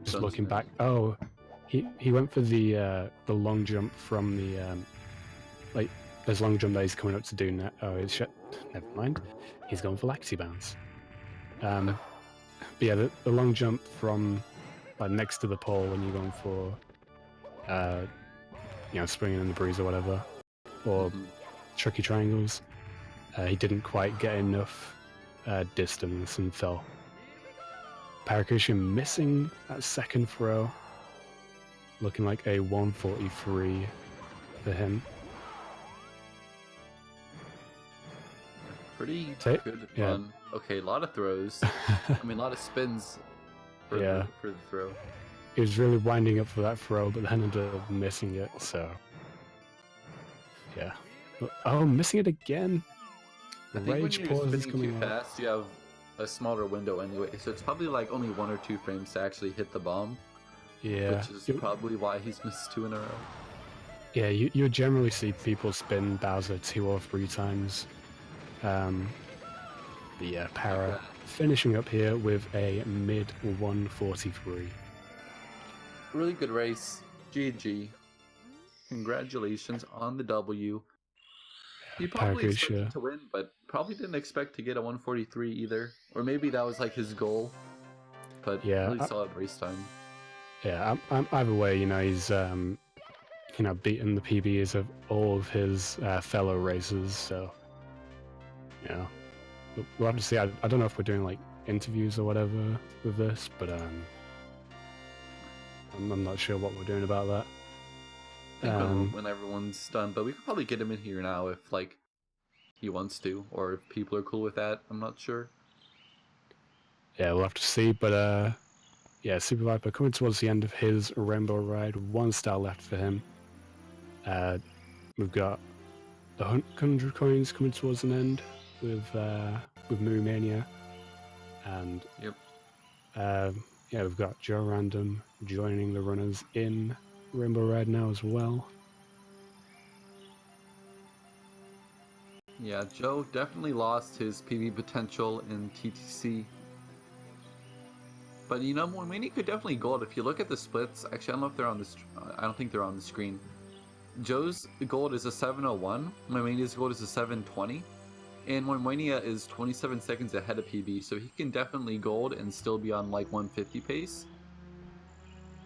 just looking back. Oh, he went for the long jump from the there's long jump that he's coming up to do now. Oh, it's shit. Never mind. He's going for Lacti bounce. But yeah, the long jump from next to the pole when you're going for springing in the breeze or whatever, or tricky triangles. He didn't quite get enough distance and fell. Paracusia missing that second throw, looking like a 143 for him. Pretty good run. Okay, a lot of throws. I mean, a lot of spins for the throw. He was really winding up for that throw, but then ended up missing it, so... Yeah. Oh, missing it again! I think when you're spinning too fast, you have a smaller window anyway, so it's probably like only 1 or 2 frames to actually hit the bomb. Yeah. Which is probably why he's missed 2 in a row. Yeah, you generally see people spin Bowser 2 or 3 times. But yeah, Para finishing up here with a mid 143. Really good race. GG. Congratulations on the W. You probably expected to win, but probably didn't expect to get a 143 either. Or maybe that was like his goal. But yeah, really solid race time. Yeah, either way, he's beaten the PBs of all of his fellow racers. So we'll have to see. I don't know if we're doing like interviews or whatever with this, but I'm not sure what we're doing about that. I think when everyone's done, but we could probably get him in here now if like he wants to, or if people are cool with that. I'm not sure. Yeah, we'll have to see, but yeah, Super Viper coming towards the end of his Rainbow Ride. 1 star left for him. We've got 100 coins coming towards an end with Muimania, and Yep. yeah, we've got Joe Random joining the runners in Rainbow Ride now as well. Yeah, Joe definitely lost his PB potential in TTC. But you know, Muimania could definitely gold if you look at the splits. Actually, I don't know if they're on this. I don't think they're on the screen. Joe's gold is a 7:01. Muimania's gold is a 7:20, and Muimania is 27 seconds ahead of PB, so he can definitely gold and still be on like 150 pace.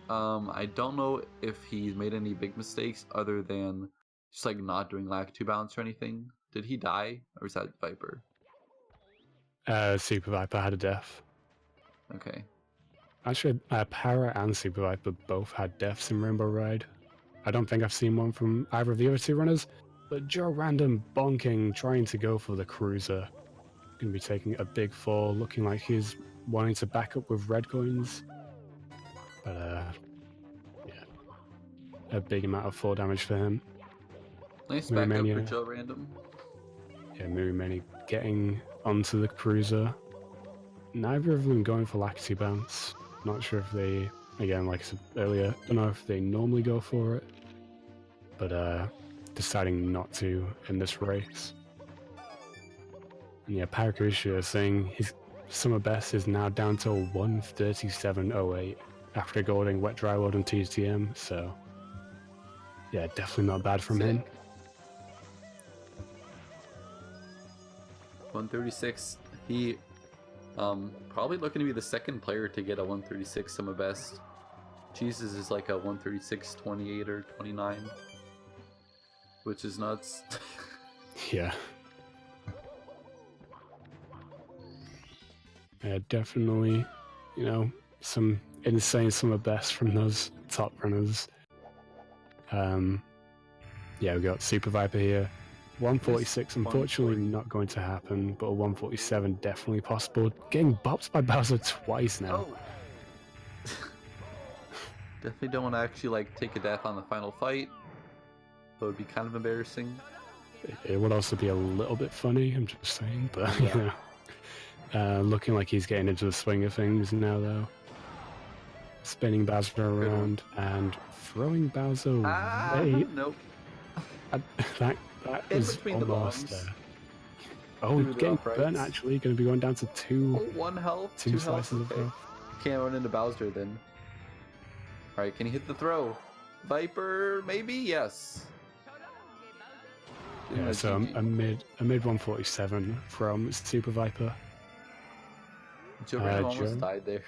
I don't know if he's made any big mistakes other than just like not doing lag 2 balance or anything. Did he die, or is that Viper? Super Viper had a death. Okay. Actually, Para and Super Viper both had deaths in Rainbow Ride. I don't think I've seen one from either of the other 2 runners, but Joe Random bonking, trying to go for the cruiser. Going to be taking a big fall, looking like he's wanting to back up with red coins. But yeah, a big amount of fall damage for him. Nice backup for Joe Random. Yeah, Muimania getting onto the cruiser. Neither of them going for Laxity Bounce. Not sure if they, again, like I said earlier, don't know if they normally go for it, but deciding not to in this race. And yeah, Paracusia saying his summer best is now down to 1:37.08 after golding Wet Dry World and TTM, so yeah, definitely not bad from him. 136. He probably looking to be the second player to get a 136 summer best. Jesus is like a 136.28 or 29, which is nuts. Yeah. Yeah, definitely, you know, some insane summer best from those top runners. Yeah, we got Super Viper here. 146, unfortunately not going to happen, but a 147 definitely possible. Getting bopped by Bowser twice now. Oh. Definitely don't want to actually like take a death on the final fight. That would be kind of embarrassing. It would also be a little bit funny, I'm just saying, but yeah. Looking like he's getting into the swing of things now, though. Spinning Bowser around and throwing Bowser away. Nope. That is almost. Oh, getting burnt actually. Going to be going down to 2. 1 health. 2 slices of health. Can't run into Bowser then. Alright, can he hit the throw? Viper, maybe? Yes. Yeah, so a mid 147 from Super Viper. Joe almost died there.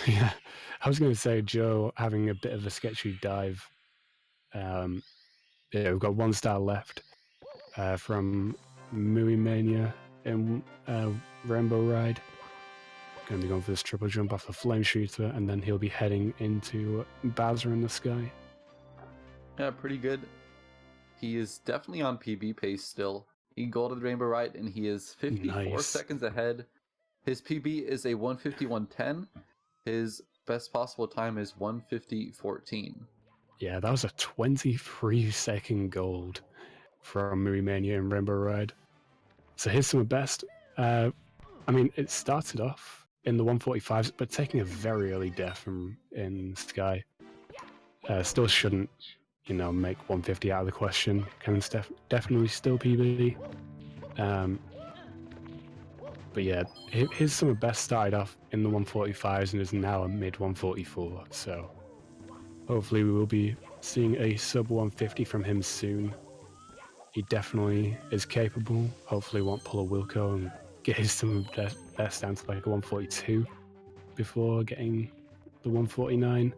Yeah, I was going to say Joe having a bit of a sketchy dive. Yeah, we've got 1 star left from Muimania in Rainbow Ride. Going to be going for this triple jump off the flame shooter, and then he'll be heading into Bowser in the sky. Yeah, pretty good. He is definitely on PB pace still. He golded Rainbow Ride, and he is 54 seconds ahead. His PB is a 151.10. His best possible time is 150.14. Yeah, that was a 23-second gold from Muimania in Rainbow Ride. So here's some best. I mean, it started off in the 145s, but taking a very early death in Sky. Still shouldn't, you know, make 150 out of the question. Can definitely still PB. But yeah, his summer best started off in the 145s and is now a mid 144. So hopefully we will be seeing a sub 150 from him soon. He definitely is capable. Hopefully won't pull a Wilco and get his summer best down to like a 142 before getting the 149.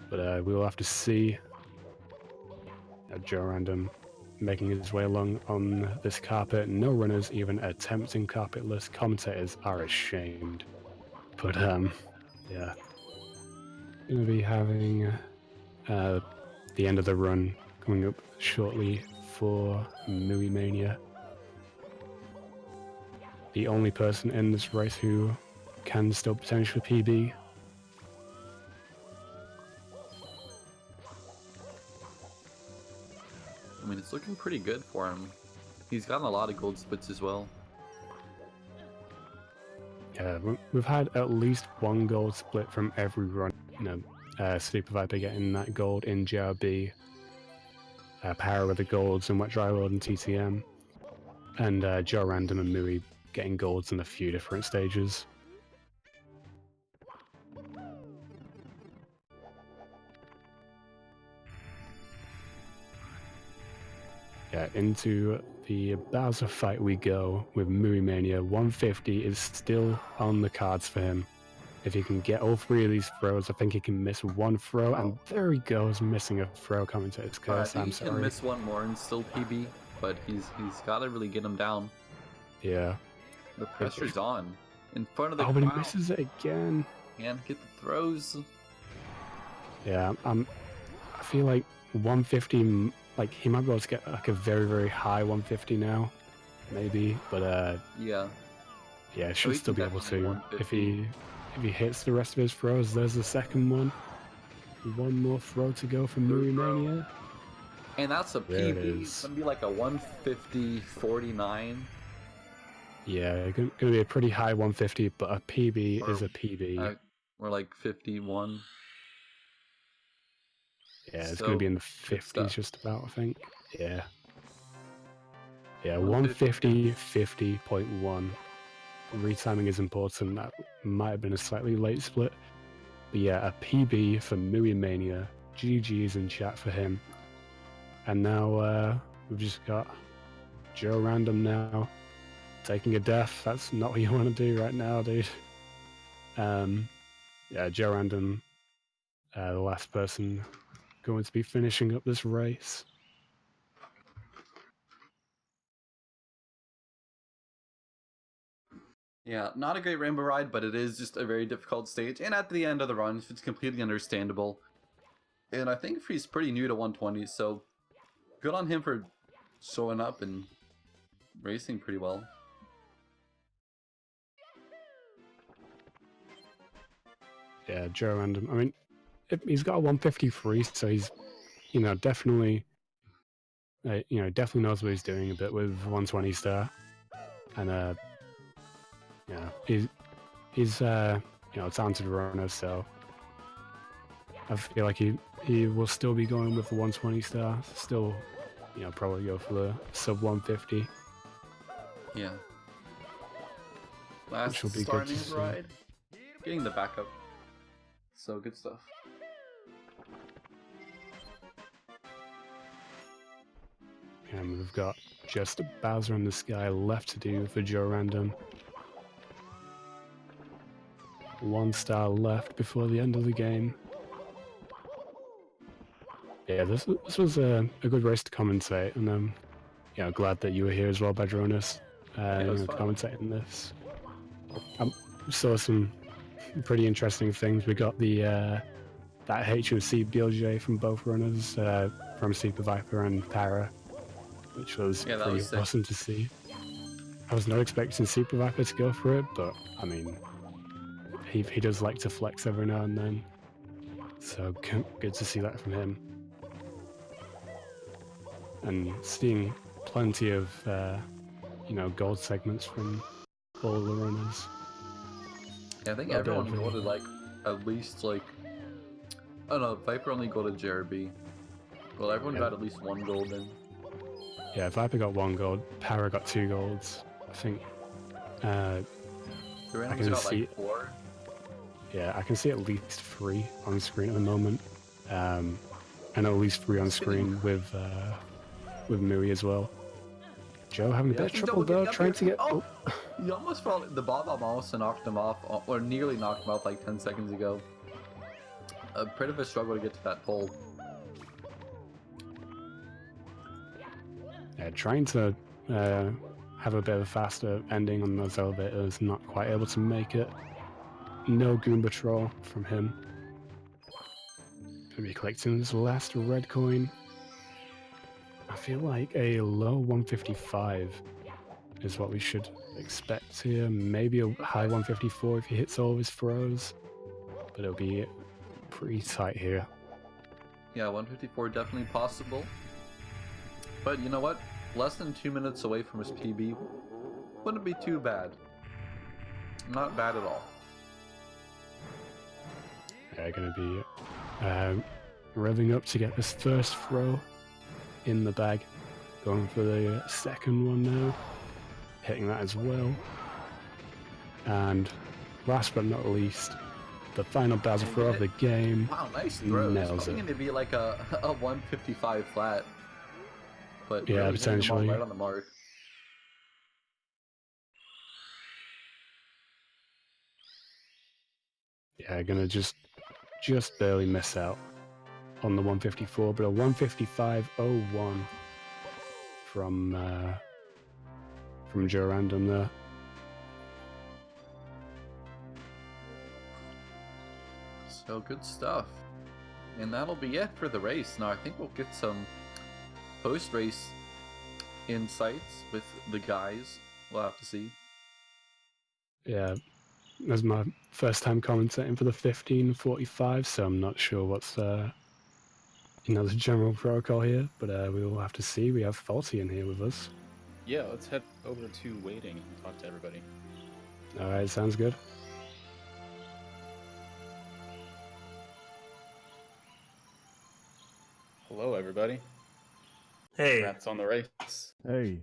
But we will have to see. Joe Random making his way along on this carpet. No runners even attempting carpetless. Commentators are ashamed. But yeah, gonna be having the end of the run coming up shortly for Muimania. The only person in this race who can still potentially PB. I mean, it's looking pretty good for him. He's gotten a lot of gold splits as well. Yeah, we've had at least one gold split from every run. You know, Super Viper getting that gold in JRB, Para with the golds in Wet Dry World and TTM, and Joe Random and Mui getting golds in a few different stages. Yeah, into the Bowser fight we go with Muimania. 150 is still on the cards for him. If he can get all three of these throws, I think he can miss one throw, and there he goes, missing a throw. Commentator's curse. I think he can miss one more and still PB, but he's got to really get him down. Yeah. The pressure's on. In front of the crowd. But he misses it again. Can't get the throws. Yeah, I feel like 150, like he might be able to get like a very, very high 150 now, maybe, but yeah, should still be able to if he hits the rest of his throws. There's the second one. One more throw to go for Muimania. And that's a PB. It's gonna be like a 150.49. Yeah, gonna be a pretty high 150, but a PB is a PB. Or like 51. Yeah, it's going to be in the 50s just about, I think. Yeah. Yeah, 150, 50.1. Retiming is important. That might have been a slightly late split. But yeah, a PB for Muimania. GG's in chat for him. And now we've just got Joe Random now. Taking a death. That's not what you want to do right now, dude. Yeah, Joe Random, the last person going to be finishing up this race. Yeah, not a great rainbow ride, but it is just a very difficult stage. And at the end of the run, it's completely understandable. And I think he's pretty new to 120, so good on him for showing up and racing pretty well. Yeah, Joe Random. I mean, he's got a 153, so he's, definitely, definitely knows what he's doing a bit with 120 star, and he's a talented runner, so I feel like he will still be going with the 120 star, still, probably go for the sub 150. Yeah. Last will be starting good to ride, getting the backup. So good stuff. And we've got just Bowser in the Sky left to do for Joe Random. 1 star left before the end of the game. Yeah, this was a good race to commentate, and I'm glad that you were here as well, Badronis, commentating this. I saw some pretty interesting things. We got the that HOC BLJ from both runners, from Super Viper and Para, which was pretty awesome to see. I was not expecting Super Viper to go for it, but I mean, he does like to flex every now and then, so good to see that from him. And seeing plenty of gold segments from all the runners. Yeah, I think everyone golded like at least like, oh no, Viper only golded JRB. Well, everyone got at least 1 gold in. Yeah, Viper got 1 gold, Para got 2 golds. I think the randoms got like 4. Yeah, I can see at least 3 on screen at the moment, and at least 3 on screen with Mui as well. Joe having a bit of trouble though, trying to get. Oh, he almost fell. The bomb almost knocked him off, or nearly knocked him off like 10 seconds ago. A bit of a struggle to get to that pole. Yeah, trying to have a bit of a faster ending on those elevators, not quite able to make it. No Goomba Troll from him. Maybe collecting this last red coin. I feel like a low 155 is what we should expect here. Maybe a high 154 if he hits all of his throws. But it'll be pretty tight here. Yeah, 154 definitely possible. But you know what? Less than 2 minutes away from his PB wouldn't be too bad. Not bad at all. Yeah, going to be revving up to get this first throw in the bag. Going for the second one now. Hitting that as well. And last but not least, the final Bowser throw of the game. Wow, nice throw. It's Nails probably it. going to be like a 155 flat. But Yeah, really hitting them all potentially. right on the mark. Yeah, gonna just barely miss out on the 154, but a 155.01 from Joe Random there. So good stuff. And that'll be it for the race. Now I think we'll get some post-race insights with the guys. We'll have to see. Yeah, that's my first time commentating for the 1545, so I'm not sure what's the general protocol here, but we will have to see. We have Faulty in here with us. Yeah, let's head over to waiting and talk to everybody. All right, sounds good. Hello, everybody. Hey. Congrats on the race. Hey.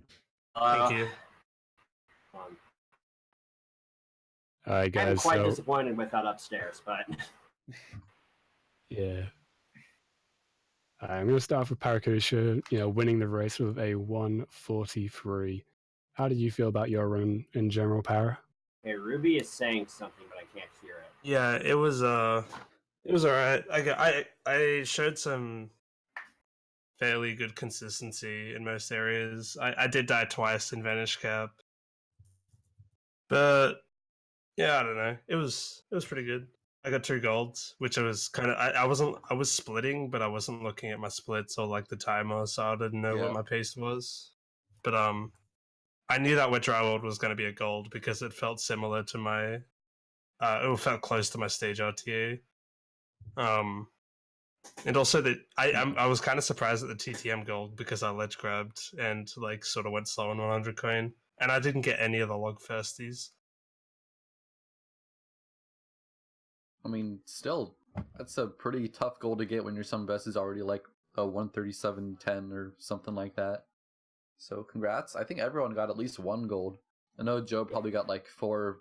Thank you. All right, guys. I'm quite disappointed with that upstairs, but yeah. I'm going to start off with Paracusia, winning the race with a 143. How did you feel about your run in general, Para? hey, Ruby is saying something, but I can't hear it. Yeah, it was alright. I showed some fairly good consistency in most areas. I did die twice in Vanish Cap, but yeah, I don't know. It was pretty good. I got 2 golds, which I was I was splitting, but I wasn't looking at my splits or like the timer, so I didn't know what my pace was. But I knew that Witch World was going to be a gold because it felt similar to my it felt close to my stage RTA. And also that I was kind of surprised at the TTM gold because I ledge grabbed and like sort of went slow on 100 coin, and I didn't get any of the log firsties. I mean, still, that's a pretty tough goal to get when your sum best is already like a 137.10 or something like that. So congrats. I think everyone got at least 1 gold. I know Joe probably got like 4.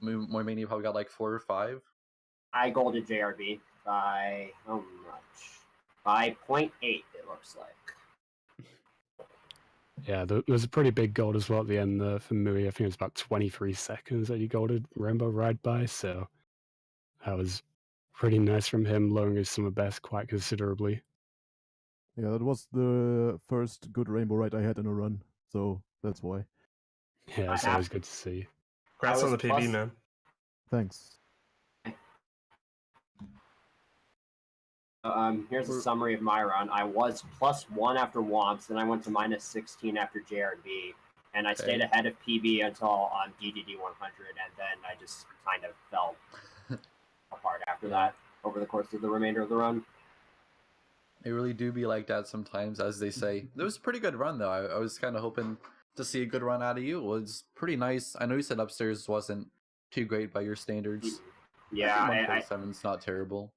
Muimania probably got like 4 or 5. I golded JRB by how much? By 0.8, it looks like. Yeah, there was a pretty big gold as well at the end there for Mui. I think it was about 23 seconds that he golded Rainbow Ride by, so that was pretty nice from him, lowering his summer best quite considerably. Yeah, that was the first good rainbow ride I had in a run, so that's why. Yeah, it's always good to see. Congrats on the PB, man. Thanks. Here's a summary of my run. I was +1 after Womps, then I went to -16 after JRB, and I stayed ahead of PB until on DDD 100, and then I just kind of fell apart after that over the course of the remainder of the run. They really do be like that sometimes, as they say. It was a pretty good run, though. I was kind of hoping to see a good run out of you. It was pretty nice. I know you said upstairs wasn't too great by your standards. Yeah, 147's not terrible.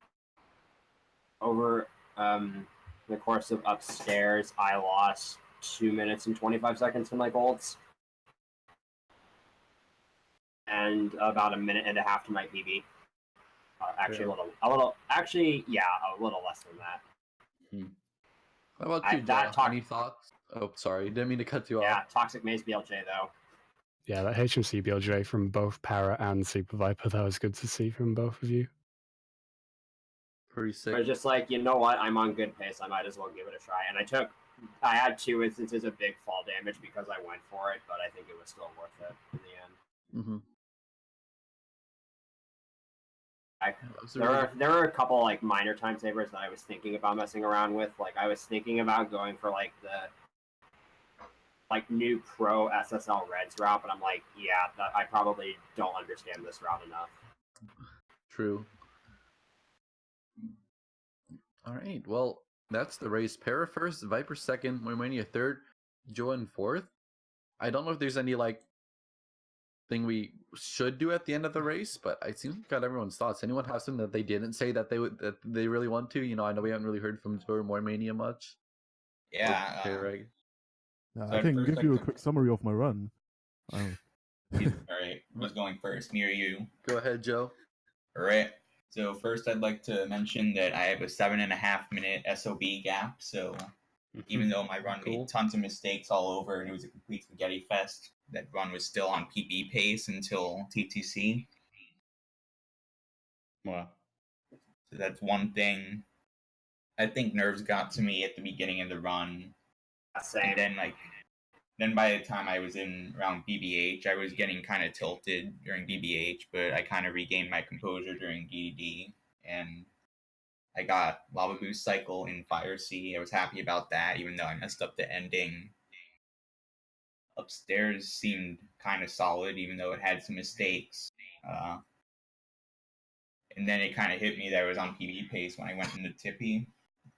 Over the course of upstairs, I lost 2 minutes and 25 seconds to my golds, and about 1.5 minutes to my PB. Actually, a little less than that. How about you, Joe? Any thoughts? Oh, sorry, didn't mean to cut you off. Yeah, Toxic Maze BLJ though. Yeah, that HMC BLJ from both Para and Super Viper, that was good to see from both of you. Pretty sick. I was just like, you know what? I'm on good pace. I might as well give it a try. And I had 2 instances of big fall damage because I went for it, but I think it was still worth it in the end. Mm-hmm. There are a couple like minor time savers that I was thinking about messing around with. Like I was thinking about going for like the new pro SSL Reds route, but I'm like, yeah, I probably don't understand this route enough. True. All right, well, that's the race. Para first, Viper second, Muimania third, Joe fourth. I don't know if there's any like thing we should do at the end of the race, but I seem to got everyone's thoughts. Anyone have something that they didn't say that they really want to? You know, I know we haven't really heard from Joe or Muimania much. Yeah. Okay, right. I can give you a quick summary of my run. All right, who's going first? Me or you? Go ahead, Joe. All right. So first, I'd like to mention that I have a 7.5 minute SOB gap. So even though my run made tons of mistakes all over and it was a complete spaghetti fest, that run was still on PB pace until TTC. Wow. So that's one thing. I think nerves got to me at the beginning of the run. Same. And then by the time I was in around BBH, I was getting kind of tilted during BBH, but I kind of regained my composure during DDD, and I got Lava Boost Cycle in Fire Sea. I was happy about that, even though I messed up the ending. Upstairs seemed kind of solid, even though it had some mistakes. And then it kind of hit me that I was on PB pace when I went into Tippy,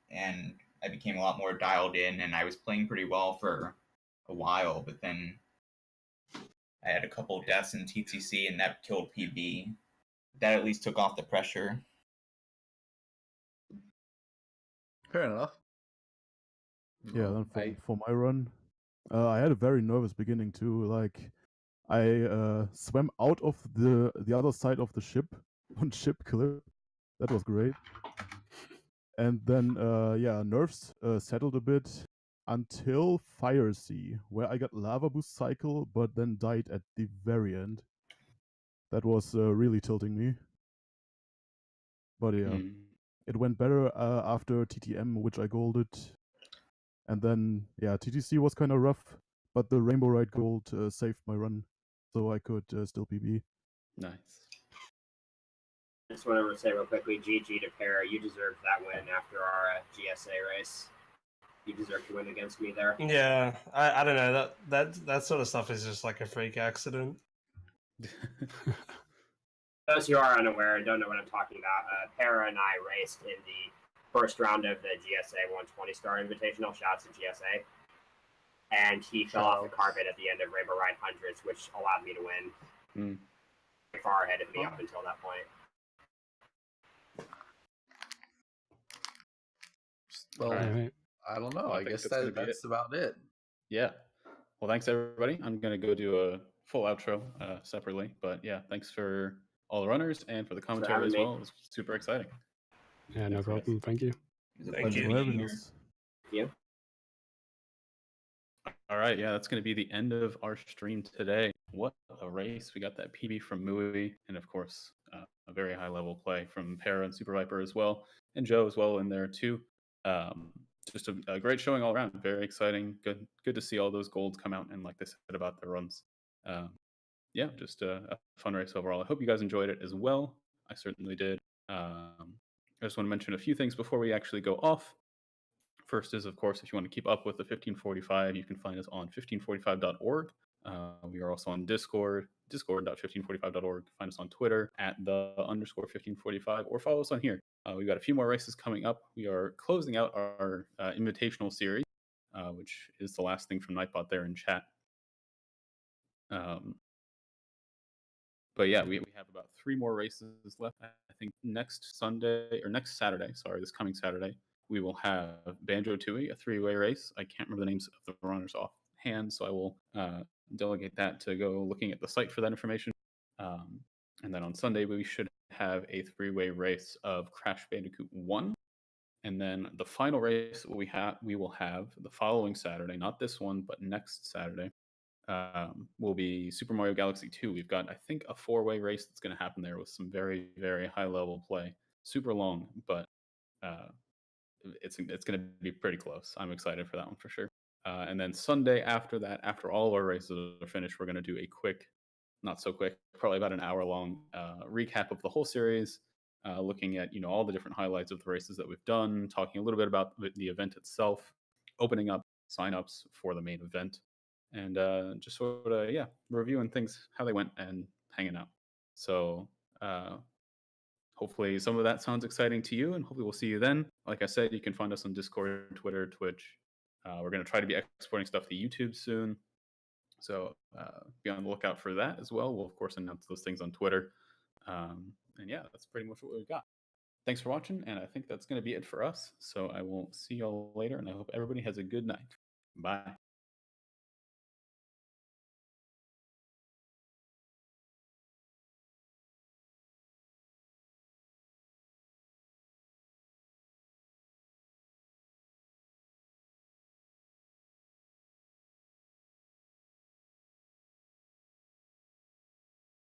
and I became a lot more dialed in, and I was playing pretty well for a while, but then I had a couple of deaths in TTC, and that killed PB. That at least took off the pressure. Fair enough. Yeah, then for my run, I had a very nervous beginning too. Like, I swam out of the other side of the ship on ship clip. That was great. And then, nerves settled a bit until Fire Sea, where I got Lava Boost Cycle, but then died at the very end. That was really tilting me. But yeah, it went better after TTM, which I golded. And then, yeah, TTC was kind of rough, but the Rainbow Ride Gold saved my run, so I could still PB. Nice. Just wanted to say real quickly, GG to Para. You deserved that win after our GSA race. You deserve to win against me there. Yeah, I don't know, that sort of stuff is just like a freak accident. Those who are unaware and don't know what I'm talking about, Para and I raced in the first round of the GSA 120 star invitational. Shouts to GSA. And he fell off the carpet at the end of Rainbow Ride Hundreds, which allowed me to win. Far ahead of me up until that point. Well, I don't know. I guess that's about it. Yeah. Well, thanks everybody. I'm gonna go do a full outro separately, but yeah, thanks for all the runners and for the commentary as well. It was super exciting. Yeah, no problem. Thank you. Thank you. Thank you. All right, yeah, that's going to be the end of our stream today. What a race. We got that PB from Mui, and of course, a very high-level play from Para and Super Viper as well, and Joe as well in there too. Just a great showing all around. Very exciting. Good to see all those golds come out, and like they said about their runs. Yeah, just a fun race overall. I hope you guys enjoyed it as well. I certainly did. I just want to mention a few things before we actually go off. First is, of course, if you want to keep up with the 1545, you can find us on 1545.org. We are also on Discord, discord.1545.org. Find us on Twitter at @_1545, or follow us on here. We've got a few more races coming up. We are closing out our Invitational Series, which is the last thing from Nightbot there in chat. But yeah, we have about 3 more races left. I think next Saturday, this coming Saturday, we will have Banjo Tooie, a 3-way race. I can't remember the names of the runners offhand, so I will delegate that to go looking at the site for that information. And then on Sunday, we should have a 3-way race of Crash Bandicoot 1. And then the final race we will have the following Saturday, not this one, but next Saturday, will be Super Mario Galaxy 2. We've got, I think, a 4-way race that's going to happen there with some very, very high-level play. Super long, but it's going to be pretty close. I'm excited for that one for sure. And then Sunday after that, after all of our races are finished, we're going to do a quick, not so quick, probably about an hour-long recap of the whole series, looking at all the different highlights of the races that we've done, talking a little bit about the event itself, opening up signups for the main event, and just sort of reviewing things, how they went, and hanging out. So hopefully some of that sounds exciting to you, and hopefully we'll see you then. Like I said, you can find us on Discord, Twitter, Twitch. We're going to try to be exporting stuff to YouTube soon, so be on the lookout for that as well. We'll of course announce those things on Twitter. And yeah, that's pretty much what we've got. Thanks for watching, and I think that's going to be it for us. So I will see y'all later, and I hope everybody has a good night. Bye.